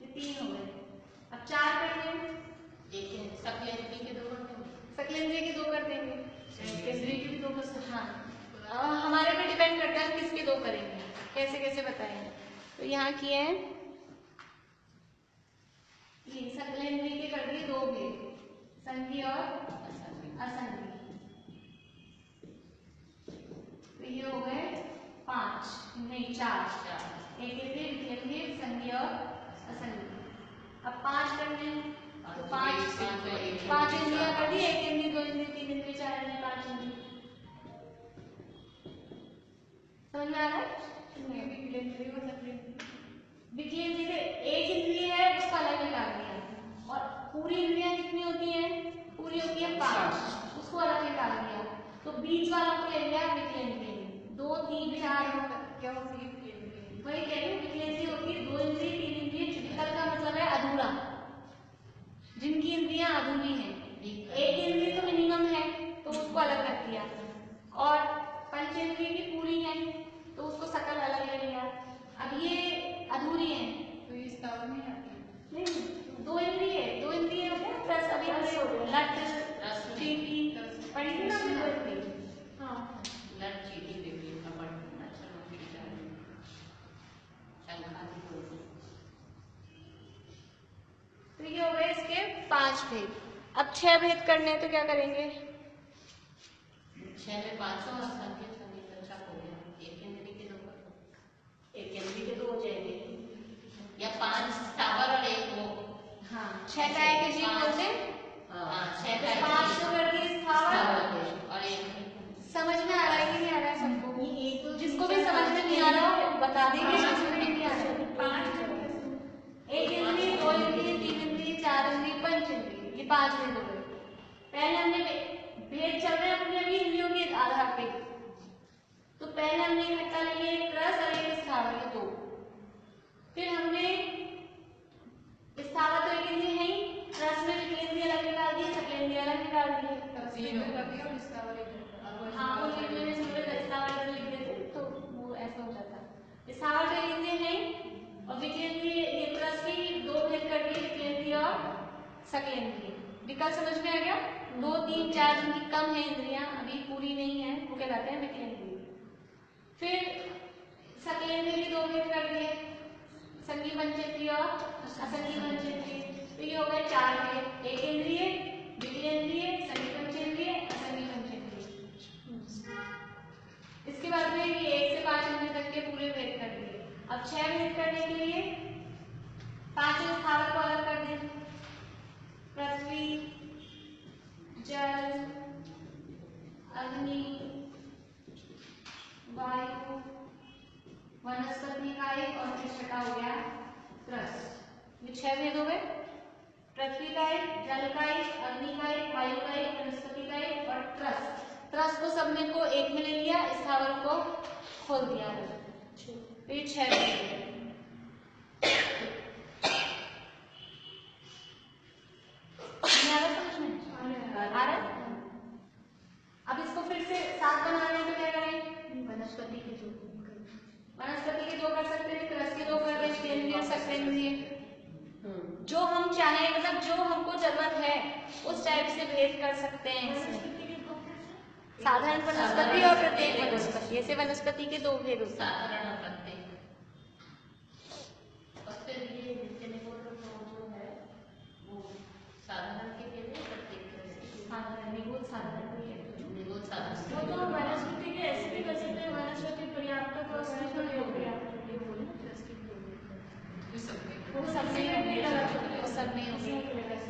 ये 3 हो गए। अब 4 करने हैं, सकलेंद्रिय के 2 कर देंगे, केंद्रीय के भी 2 कर सकते। हाँ, हमारे पे डिपेंड करता है किसके 2 करेंगे, कैसे कैसे बताएंगे। तो यहाँ किए हैं जी, सकलेंद्रीय के कर दिए 2 भेद, संघी और असंघी। तो ये हो गए 5 नहीं 4 एक इंद्रिय, विकेंद्रिय, संघी और असंघी। अब 5 करने हैं तो 5 इंद्रियां कर दी, 1 इंद्रिय, 2 इंद्रिय, 3 इंद्रिय, 4 इंद्रिय, 5 इंद्रिय। समझ में आ रहा है? विकेंद्रिय और सकलेंद्रिय। विकेंद्रिय से एक इंद्रिय है उसका अलग निकाल दिया, और पूरी इंद्रियां कितनी होती हैं? पूरी होती है 5, उसको अलग निकाल दिया, तो बीच वालों को ले लिया विकेंद्रिय। 2 3 4 क्या होती है विकेंद्रिय? वही कह रही हूँ, विकेंद्रिय होती है 2 इंद्रिय, 3 इंद्रिय, विकल्प का मतलब है अधूरा, जिनकी इंद्रियां अधूरी हैं। एक इंद्रिय तो मिनिमम है तो उसको अलग कर दिया, और पंचेंद्रिय की पूरी है तो उसको सकल अलग ले लिया। अब ये अधूरी है तो ये स्थावर में आती है। नहीं, 2 इंद्रिय हो गया प्लस अभी हमने लट चीटी पढ़ी थी ना, 2 इंद्रिय। हाँ तो ये हो गए इसके 5 भेद। अब 6 भेद करने हैं तो क्या करेंगे? 6 में 5 और संख्या अच्छा हो गया, एक केंद्री के 2 एक केंद्री के 2 हो जाएंगे, या 5 स्थावर और 1 वो। हाँ 6 का एक जीव बोलते हैं। हाँ 6 का 5 तो कर दिए स्थावर, और 1 समझ में आ रहा है कि नहीं आ रहा है सबको? जिसको भी समझ में नहीं आ रहा हो बता देंगे, समझ में नहीं आ रहा है। 5 एक इंद्रिय, 2 इंद्रिय, 3 इंद्रिय, 4 इंद्रिय, पंच इंद्रिय, ये 5 भेद हो गए। पहले हमने भेद चल रहे हैं अपने अभी इंद्रियों के आधार पे, तो पहले हमने इकट्ठा ले लिया एक रस और एक स्थावर, ये 2। फिर हमने स्थावर तो एक इंद्रिय है ही, रस में विकेंद्रिय अलग निकाल दिए, सकलेंद्रिय अलग निकाल दिए। हाँ वो लिख लेने से स्थावर लिख देते तो वो ऐसा हो जाता। स्थावर तो एक इंद्रिय है और विकेंद्रिय, ये रस की 2 भेद कर दिए, विकेंद्रिय और सकलेंद्रिय। विकल्प समझ में आ गया? 2 3 4 जिनकी कम है इंद्रियां, अभी पूरी नहीं है, वो कहलाते हैं विकेंद्रिय। फिर सकलेंद्रिय के 2 भेद कर दिए, संघी पंचेंद्रिय और असंघी पंचेंद्रिय। तो ये हो गए 4 भेद, एक इंद्रिय, विकेंद्रिय, संघी पंचेंद्रिय, असंघी पंचेंद्रिय। इसके बाद में ये 1 से 5 इंद्रिय तक के पूरे भेद कर दिए। अब 6 भेद करने के लिए 5 स्थावर को अलग कर दें, पृथ्वी, जल, अग्नि, वायु, वनस्पति का एक, और फिर छठा हो गया त्रस। ये 6 भेद हो गए, पृथ्वी का एक, जल का एक, अग्नि का एक, वायु का एक, वनस्पति का एक और त्रस। त्रस को सब में को एक में ले लिया, स्थावर को खोल दिया। तो ये 6 भेद। आ रहा है? अब इसको फिर से 7 बनाने तो क्या करें? वनस्पति के 2 कर सकते हैं, त्रस के 2 कर दें, विकेंद्रिय और सकलेंद्रिय। जो हम चाहें, मतलब जो हमको जरूरत है उस टाइप से भेद कर सकते हैं इसमें। साधारण वनस्पति और प्रत्येक वनस्पति, ऐसे वनस्पति के 2 भेद होते हैं। साधारण और प्रत्येक, और फिर ये जो है वो साधारण के लिए प्रत्येक के साधारण निगूढ़ साधारण को ये निगूढ़ साधारण। वो तो वनस्पति के ऐसे भी कर सकते हैं, वनस्पति पर्याप्तक और वनस्पति अपर्याप्तक, ये बोले वो सब में होंगे, वो सब में होंगे।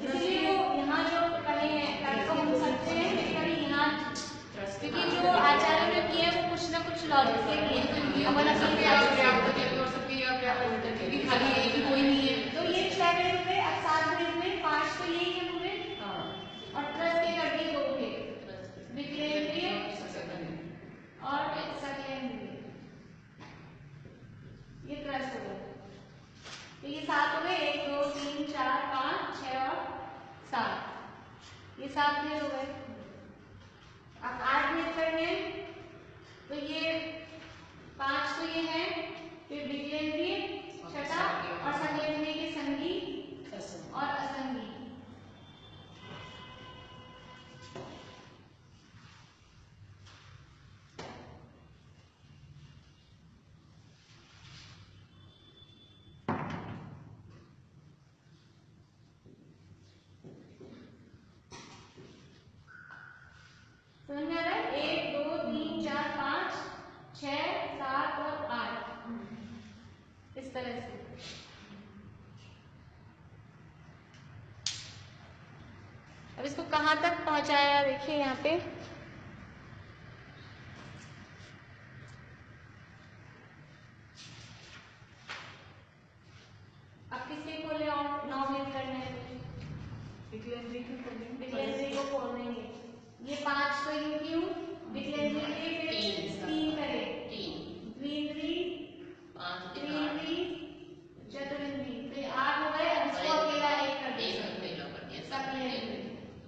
इसलिए यहाँ जो कहे हैं वो हम सकते हैं, लेकिन यहाँ क्योंकि जो आचार्य ने किए वो कुछ ना कुछ लॉजिक से किए, अपन असली खाली एक ही कोई नहीं है। तो ये 6 भेद हुए, अब 7 भेद में 5 तो यही है हुए, और त्रस के कर दिए 2 भेद, विकेंद्रिय और सकलेंद्रिय, ये त्रस हो गया। तो ये 7 हो गए, 1 2 3 4 5 6 और 7, ये 7 भेद हो गए। अब 8 भेद करने हैं, तो ये 5 तो ये है, फिर विकेंद्रिय, छठा और सकलेंद्रिय के संघी और असंघी। समझ में आ रहा है? 1 2 3 4 5 6 7 और 8 इस तरह से। अब इसको कहाँ तक पहुंचाया देखिए यहाँ पे। अब किसके खोले और 9 भेद करने हैं? विकलेंद्री को खोलेंगे। विकलेंद्री को खोलेंगे। ये 5 तो यूं क्यों? विकलेंद्री के फिर 3 करें। द्विंद्री, त्रिंद्री, चतुरिंद्री, फिर 8 हो गए। अब इसको अकेला एक कर दिया। सकेंद्री।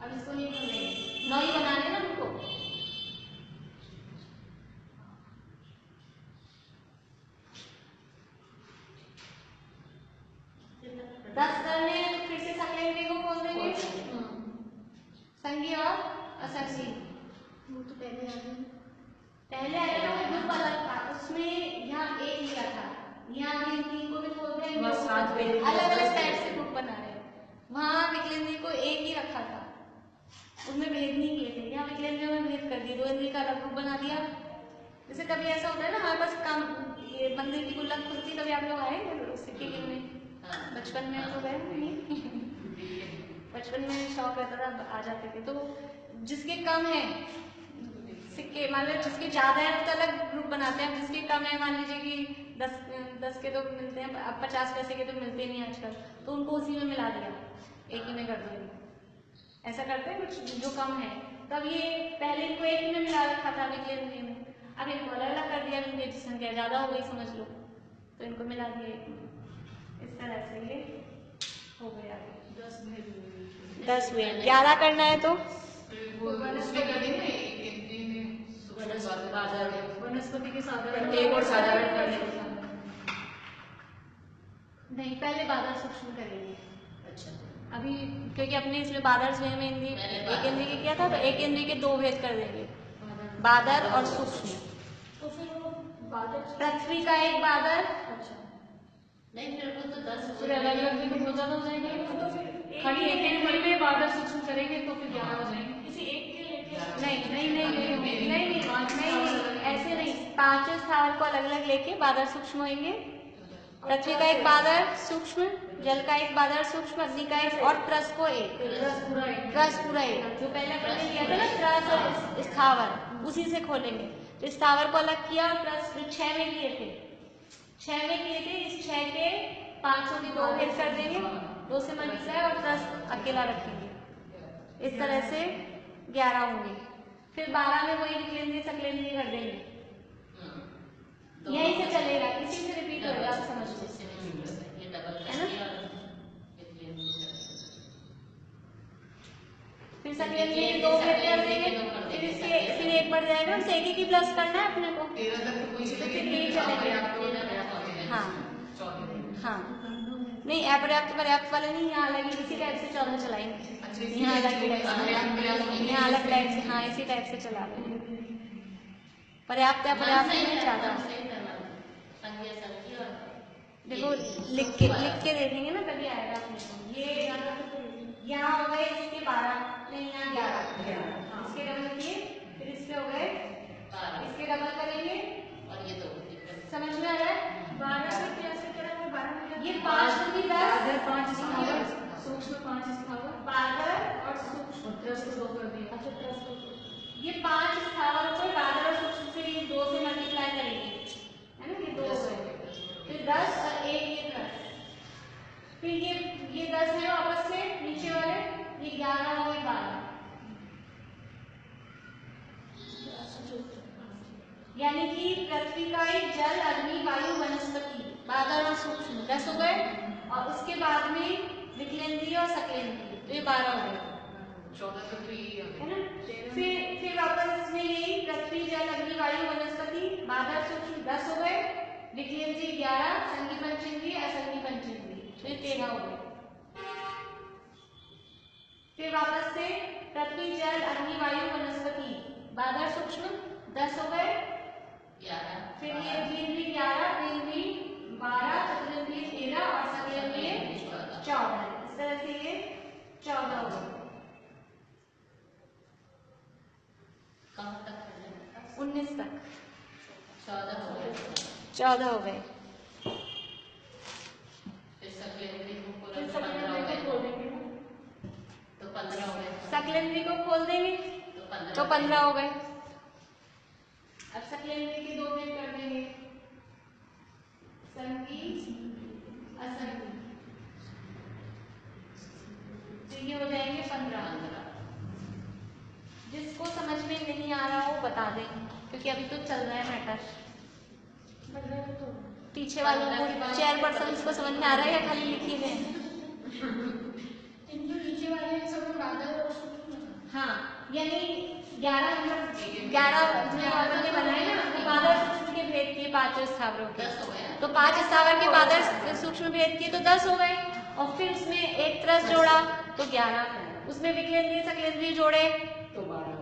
अब इसको नहीं खोलेंगे, 9 ही बनाने ना हमको। दस करने हैं तो फिर से सकेंद्री को खोल देंगे। संगी और असंगी वो तो पहले आ गए। पहले आया ना, वो ग्रुप अलग था, उसमें यहाँ एक लिया था, यहाँ भी इन 3 को भी खोल रहे हैं, बस साथ में अलग अलग साइड से ग्रुप बना रहे हैं। वहाँ विकलेंद्री को एक ही रखा था, उसमें भेद नहीं किए थे। यहाँ विकलेंद्री में भेद कर दिया, 2 इंद्री का अलग ग्रुप बना दिया। जैसे कभी ऐसा होता है ना, हमारे पास काम ये मंदिर की गुल्लक खुलती, कभी आप लोग आए सिक्के गिनने? बचपन में तो गए नहीं बचपन में शौक रहता था, आ जाते थे। तो जिसके कम है सिक्के, मान लो जिसके ज्यादा है तो अलग ग्रुप बनाते हैं। जिसके कम है, मान लीजिए कि 10 के तो मिलते हैं, अब 50 पैसे के तो मिलते नहीं आजकल, तो उनको उसी में मिला दिया, एक ही में कर दिया। ऐसा करते हैं कुछ जो कम है। तब ये पहले इनको एक ही में मिला रखा था विकलेंद्री में, अब इनको अलग अलग कर दिया क्योंकि इनकी संख्या ज्यादा हो गई समझ लो, तो इनको मिला दिया एक में। इस तरह से ये हो गया। 10 भेद हुए। 10 हुए, 11 करना है तो वनस्पति के साधारण एक और साधारण कर लेते हैं। नहीं, पहले बादल सूक्ष्म करेंगे अच्छा, अभी, क्योंकि अपने इसमें बादल स्वयं इंद्री एक इंद्री के किया था, तो एक इंद्री के 2 भेद कर देंगे, बादल और सूक्ष्म। तो फिर वो बादल पृथ्वी का एक बादल, अच्छा नहीं मेरे को तो 10 फिर अलग अलग भी तो बहुत ज्यादा हो जाएंगे। तो फिर खाली एक इंद्री में बादल सूक्ष्म करेंगे तो फिर 11 हो जाएंगे। किसी एक के लेके नहीं, ऐसे नहीं, 5 स्थावर को अलग अलग लेके बादल सूक्ष्म होंगे। पृथ्वी का एक बादल सूक्ष्म, जल का एक बादल सूक्ष्म, अग्नि का एक, और त्रस को एक, त्रस पूरा एक। जो पहले अपने किया था ना त्रस और स्थावर, उसी से खोलेंगे। तो स्थावर को अलग किया और त्रस 6 में किए थे, 6 में किए थे। इस 6 के 500 की 2 भेद कर देंगे, 2 से मल्टीप्लाई, और त्रस अकेला रखेंगे। इस तरह से 11 होंगे। फिर 12 में वही विकलेंद्री सकलेंद्री कर देंगे, यहीं से चलेगा, इसी से रिपीट होगा, आप समझ लो, ये डबल है ना? फिर सकलेंद्री के 2 भेद कर देंगे, फिर एक बढ़ जाएगा, हमसे एक ही प्लस करना है अपने को, तो फिर यही चलेगा। हाँ नहीं, अपर्याप्त पर्याप्त वाले नहीं, यहाँ अलग ही इसी टाइप से 14 चलाएंगे, यहाँ अलग टाइप से, यहाँ अलग टाइप से, हाँ इसी टाइप से चला लेंगे। पर्याप्त या पर्याप्त में ज्यादा देखो, लिख के देखेंगे ना, कभी आएगा अपने को। ये यहाँ हो गए इसके 12, नहीं यहाँ 11, इसके डबल किए, फिर इसके हो गए, इसके डबल करेंगे, और ये 2 समझ में आ रहा है? 12 से कैसे करेंगे? 12 में ये 5 की 10, 5 स्थावर, सूक्ष्म 5 स्थावर, बादल और सूक्ष्म, त्रस को 2 कर दिया। अच्छा त्रस को, ये 5 स्थावरों को बादल और सूक्ष्म से ये 2 से मल्टीप्लाई करेंगे, है ना, ये 2 हो गए, फिर 10 और 1 ये 10, फिर ये 10 है वापस से नीचे वाले, ये 11 और ये 12, यानी कि पृथ्वी का एक जल, अग्नि, वायु, वनस्पति, बादल और सूक्ष्म 10 हो गए, और उसके बाद में विकलेंद्री और सकलेंद्री, तो ये 12 हो गए, 14 तो ये है ना? फिर वापस इसमें यही पृथ्वी, जल, अग्नि, वायु, वनस्पति, बादल, सूक्ष्म 10 हो गए, विकलेंद्री 11, संगी पंचेंद्री, असंगी पंचेंद्री, तो ये 13 हो गए। फिर वापस से पृथ्वी, जल, अग्नि, वायु, वनस्पति, बादल, सूक्ष्म 10 हो गए, 11, फिर ये द्विंद्री 11, त्रिंद्री 12, चतुरिंद्री 13 और सकलेंद्री 14, इस तरह से ये 14 हो गए। तक? 14 हो गए। 14 हो गए। फिर सकलेंद्री को पूरा फिर 15 हो सकलेंद्री गए, को खोल देंगे ना, तो 15 हो गए। सकलेंद्री को खोल देंगे तो 15 हो गए। अब सकलेंद्री के 2 भेद कर देंगे, संगी असंगी, तो ये हो जाएंगे 15। जिसको समझ में नहीं आ रहा हो बता दें, क्योंकि अभी तो चल रहा है मैटर। पीछे वालों को, चेयरपर्सन को समझ में आ रहा है या खाली लिखी गए? इनके नीचे वाले सब बादल और सूक्ष्म। हाँ, यानी 11 मतलब 11 जो आपने ने बनाए ना, वो बादल सूक्ष्म के भेद किए 5 स्थावरों के, 10 हो गए। तो 5 स्थावर के बादल सूक्ष्म भेद किए तो 10 हो गए। और फिर उसमें एक त्रस जोड़ा तो 11, उसमें विकलेंद्रीय सकलेंद्रीय जोड़े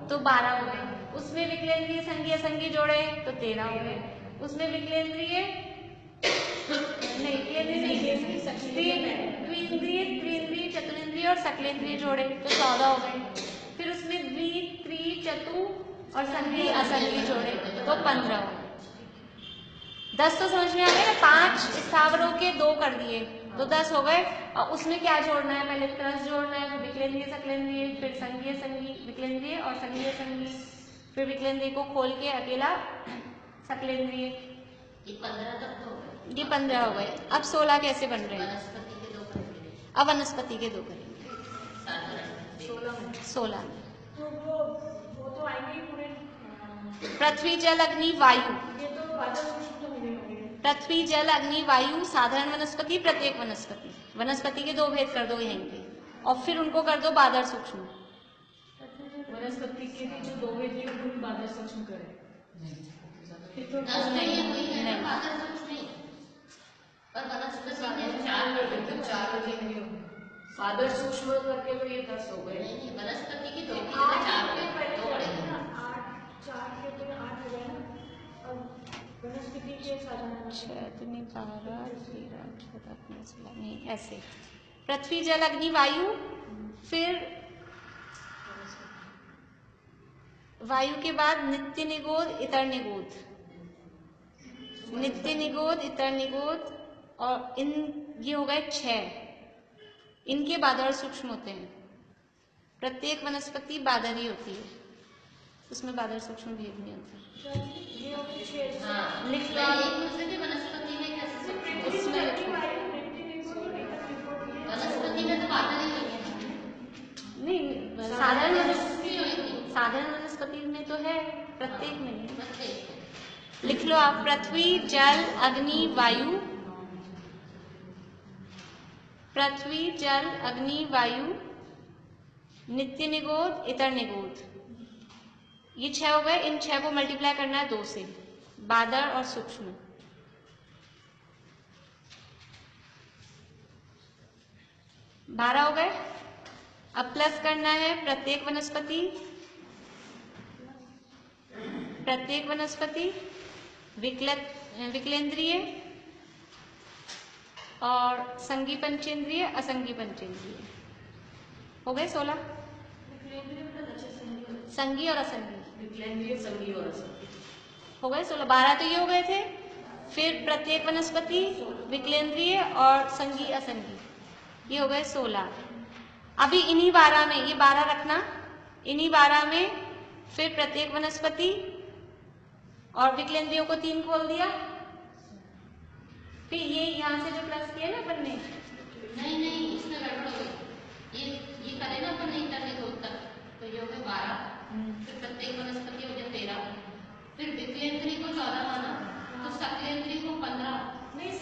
तो 12 हो गए, उसमें विकलेंद्रीय संगी असंगी जोड़े तो 13 हो गए, उसमें विकलेंद्रीय नहीं द्विइंद्रिय त्रिइंद्रिय चतुरिंद्रिय और सकलेंद्रिय जोड़े तो 14 हो गए। फिर उसमें द्वि त्रि चतु और संगी असंगी जोड़े तो 15 हो गए। 10 तो समझ में आ गया ना, 5 स्थावरों के 2 कर दिए तो 10 हो गए। और उसमें क्या जोड़ना है, पहले त्रस जोड़ना है, फिर विकलेंद्रीय सकलेंद्रीय, फिर संगी संगी विकलेंद्रीय और संगी संगी, फिर विकलेंद्रीय को खोल के अकेला सकलेंद्रीय। ये 15 तक तो हो गए। ये 15 हो गए। अब 16 कैसे बन रहे हैं? वनस्पति के 2 करेंगे। अब वनस्पति के 2 करेंगे, 16 में। तो वो तो आएंगे ही पूरे। पृथ्वी जल अग्नि वायु, ये तो बादल सूक्ष्म तो हो गए। पृथ्वी जल अग्नि वायु साधारण वनस्पति, प्रत्येक वनस्पति, वनस्पति के 2 भेद कर दो यहीं पे, और फिर उनको कर दो बादल सूक्ष्म। वनस्पति के भी जो 2 भेद किए उनको बादल सूक्ष्म करें। फिर तो 10 तो ये वही है ना, बादल सूक्ष्म नहीं। पर वनस्पति में 4 कर देते हैं, 4 हो जाएंगे। बादल सूक्ष्म करके तो ये 10 हो गए। नहीं, वनस्पति की 2 की जगह 4 हो गए, 2 पड़ेंगे। 4 के तो 8 हो गए ना, और वनस्पति के साधारण 6 दूनी 12 13 14 15 16 नहीं, ऐसे पृथ्वी जल अग्नि वायु, फिर वायु के बाद नित्य निगोद इतर निगोद, नित्य निगोद इतर निगोद, और इन ये हो गए 6। इनके बादल सूक्ष्म होते हैं। प्रत्येक वनस्पति बादल ही होती है, उसमें बादल सूक्ष्म भेद नहीं होता। ये हो गए 6। हाँ, लिख लो। एक दूसरे की वनस्पति में कैसे सूक्ष्म होते हैं? उसमें लिखो। वनस्पति में तो बादल ही होंगे। नहीं, साधारण वनस्पति होंगी। साधारण वनस्पति में तो है, प्रत्येक में नहीं। प्रत्येक। लिख लो आप, पृथ्वी जल अग्नि वायु, पृथ्वी जल अग्नि वायु, नित्य निगोद इतर निगोद, ये 6 हो गए। इन 6 को मल्टीप्लाई करना है 2 से, बादल और सूक्ष्म। 12 हो गए। अब प्लस करना है प्रत्येक वनस्पति, प्रत्येक वनस्पति, विकलेंद्रिय और संगी पंचेंद्रिय असंगी पंचेंद्रिय, हो गए 16। संगी और असंगी हो गए 16। 12 तो ये हो गए थे। फिर प्रत्येक वनस्पति, विकलेंद्रिय और संगी असंगी, ये हो गए 16। अभी इन्हीं 12 में, ये 12 रखना, इन्हीं 12 में फिर प्रत्येक वनस्पति और विकलेंद्रियों को 3 खोल दिया। फिर ये यहाँ से जो प्लस किया ना अपन ने, नहीं, इसमें गड़बड़ हो गई। ये करे ना अपन नहीं करने दो तक, तो ये हो गए 12, फिर प्रत्येक वनस्पति हो गया 13, फिर विकलेंद्रिय को 14 माना, तो सकलेंद्रिय को 15। नहीं,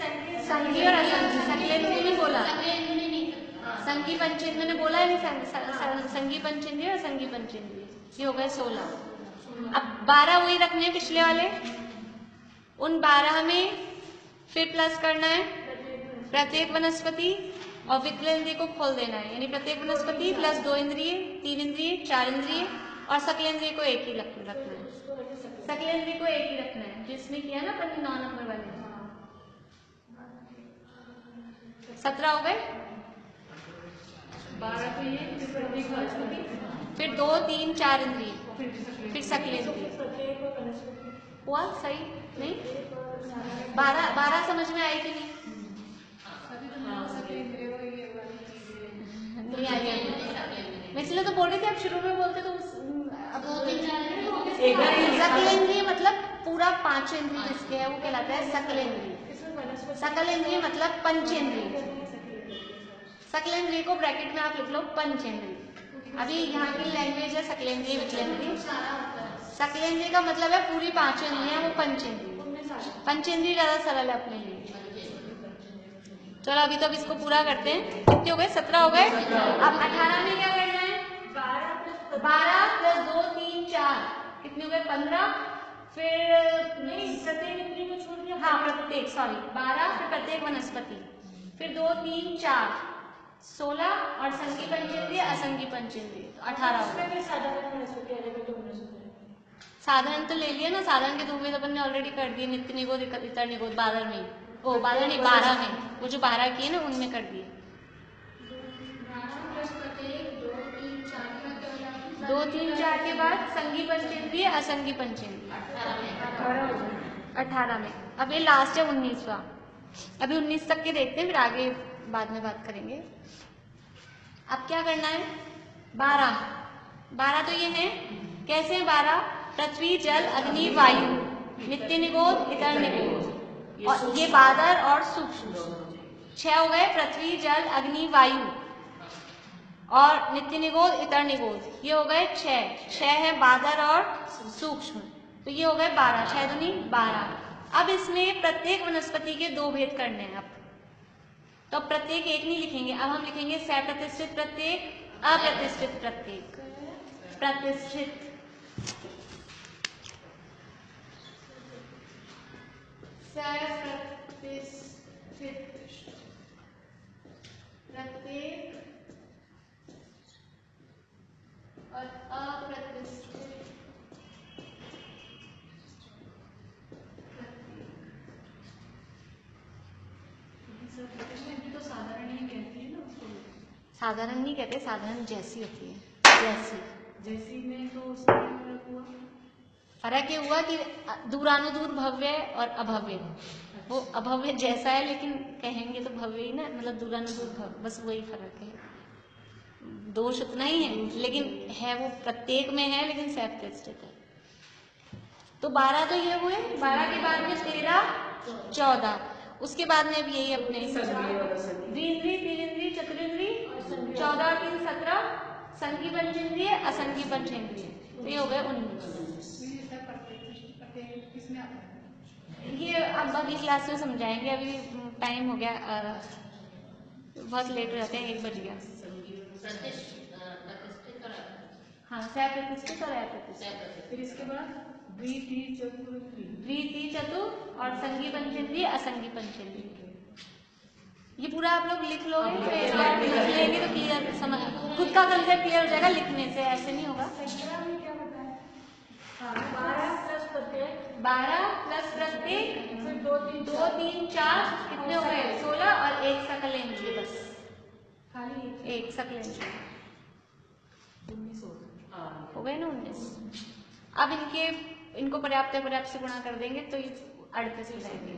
संगी और असंगी, सकलेंद्रिय नहीं बोला, सकलेंद्रिय नहीं। संगी पंचेंद्रिय ने बोला है नहीं, संगी पंचेंद्रिय और संगी पंचेंद्रिय, ये हो गए 16। अब 12 वही रखने हैं पिछले वाले, उन 12 में फिर प्लस करना है प्रत्येक वनस्पति और विकलेंद्रिय को खोल देना है, यानी प्रत्येक वनस्पति प्लस 2 इंद्रिय, 3 इंद्रिय, 4 इंद्रिय और सकलेंद्रिय को एक ही रखना है। सकलेंद्रिय को एक ही रखना है, जिसमें किया ना अपन 9 नंबर वाले। 17 हो गए। 12 तो ये फिर प्रत्येक वनस्पति, फिर 2 3 4 इंद्रिय, फिर सकलेंद्रिय। प्रत्येक वनस्पति, हुआ सही नहीं? प्रत्येक साधारण 12 समझ में आई कि नहीं? नहीं आई है। मैं इसलिए तो बोल रही थी, आप शुरू में बोलते तो अब सकलेंद्रिय मतलब पूरा 5 इंद्रिय जिसके है वो कहलाता है सकलेंद्रिय। इसमें वनस्पति सकलेंद्रिय मतलब पंचेंद्रिय। सकलेंद्रिय को ब्रैकेट में आप लिख लो पंचेंद्रिय। अभी यहाँ की लैंग्वेज है सकलेंद्रिय विकलेंद्रिय। सकलेंद्रिय का मतलब है पूरी 5 इंद्रियां, वो पंचेंद्रिय। पंचेंद्रिय ज्यादा सरल है अपने लिए। चलो अभी तो अब इसको पूरा करते हैं। कितने हो गए? 17 हो गए। अब 18 में क्या करना है? 12 प्लस 2 3 4 कितने हो गए? 15। फिर नहीं, प्रत्येक इंद्रिय को छोड़ दिया। हाँ प्रत्येक, सॉरी 12, फिर प्रत्येक वनस्पति, फिर 2 3 4 16 और संगी पंचेंद्रिय असंगी पंचेंद्रिय, तो 18 हो गए। उसमें भी साधारण वनस्पति अलग अलग वनस्पति। साधारण तो ले लिया ना, साधारण के 2 भेद अपन ने ऑलरेडी कर दिए, नित्य निगोद इतर निगोद 12 में, ओ 12 नहीं 12 में, वो जो 12 किए ना उनमें कर दिए। 2 3 4 के बाद संगी पंचेंद्रिय असंगी पंचेंद्रिय 18 में। अब ये लास्ट है 19वां। अभी 19 तक के देखते हैं, फिर आगे बाद में बात करेंगे। अब क्या करना है? 12 तो ये है, कैसे है 12? पृथ्वी जल अग्नि वायु, नित्य निगोद इतर निगोद, और ये बादर और सूक्ष्म। 6 हो गए, पृथ्वी जल अग्नि वायु और नित्य निगोद इतर निगोद, ये हो गए 6 है बादर और सूक्ष्म, तो ये हो गए 12, 6 दूनी 12। अब इसमें प्रत्येक वनस्पति के 2 भेद करने हैं। अब तो प्रत्येक एक नहीं लिखेंगे, अब हम लिखेंगे सप्रतिष्ठित प्रत्येक, अप्रतिष्ठित प्रत्येक। प्रतिष्ठित सप्रतिष्ठित प्रत्येक और अप्रतिष्ठित प्रतिष्ठित भी तो साधारण ही कहती है ना उसको। साधारण नहीं कहते, साधारण जैसी होती है, जैसी में तो उसमें फर्क हुआ। फर्क ये हुआ कि दूरानुदूर भव्य और अभव्य, वो अभव्य जैसा है लेकिन कहेंगे तो भव्य ही ना, मतलब दूरानुदूर भव्य, बस वही फर्क है। दोष उतना ही है, लेकिन है वो प्रत्येक में है, लेकिन सप्रतिष्ठित है। तो 12 तो ये हुए, 12 के बाद में 13 14, उसके बाद में भी यही अपने द्विइंद्रिय त्रिइंद्रिय चतुरिंद्रिय 14 3 17 संगी पंचेंद्रिय असंगी पंचेंद्रिय, तो ये हो गए 19। ये अब अगली क्लास में समझाएंगे, अभी टाइम हो गया, बहुत लेट हो जाते हैं, 1 बज गया। हाँ सप्रतिष्ठित और अप्रतिष्ठित। फिर इसके बाद द्वितीय चतुर और संगी पंचेंद्रिय असंगी पंचेंद्रिय। ये पूरा आप लोग लिख लोगे, तो एक बार लिख लेंगे तो क्लियर समझ, खुद का कंसेप्ट क्लियर हो जाएगा, लिखने से ऐसे नहीं होगा। 12 प्लस प्रत्येक, फिर 2 3 4 कितने हो गए? 16 और 1 सकलेंद्रिय, बस खाली 1 सकलेंद्रिय 19 हो गए ना 19। अब इनको पर्याप्त से गुणा कर देंगे तो ये 38 हो जाएंगे।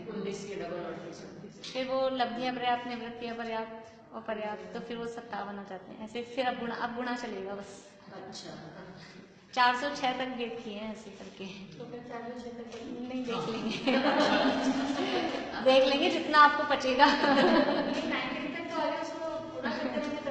फिर वो लब्धियां पर्याप्त, निवृत्तियां पर्याप्त और पर्याप्त, तो फिर वो 57 आ जाते हैं ऐसे। फिर अब गुणा चलेगा बस। अच्छा 406 तक भेद किए हैं ऐसे करके, तो फिर 406 तक नहीं देख लेंगे देख लेंगे जितना आपको पचेगा। 90 तक तो आगे उसको पूरा करते रहेंगे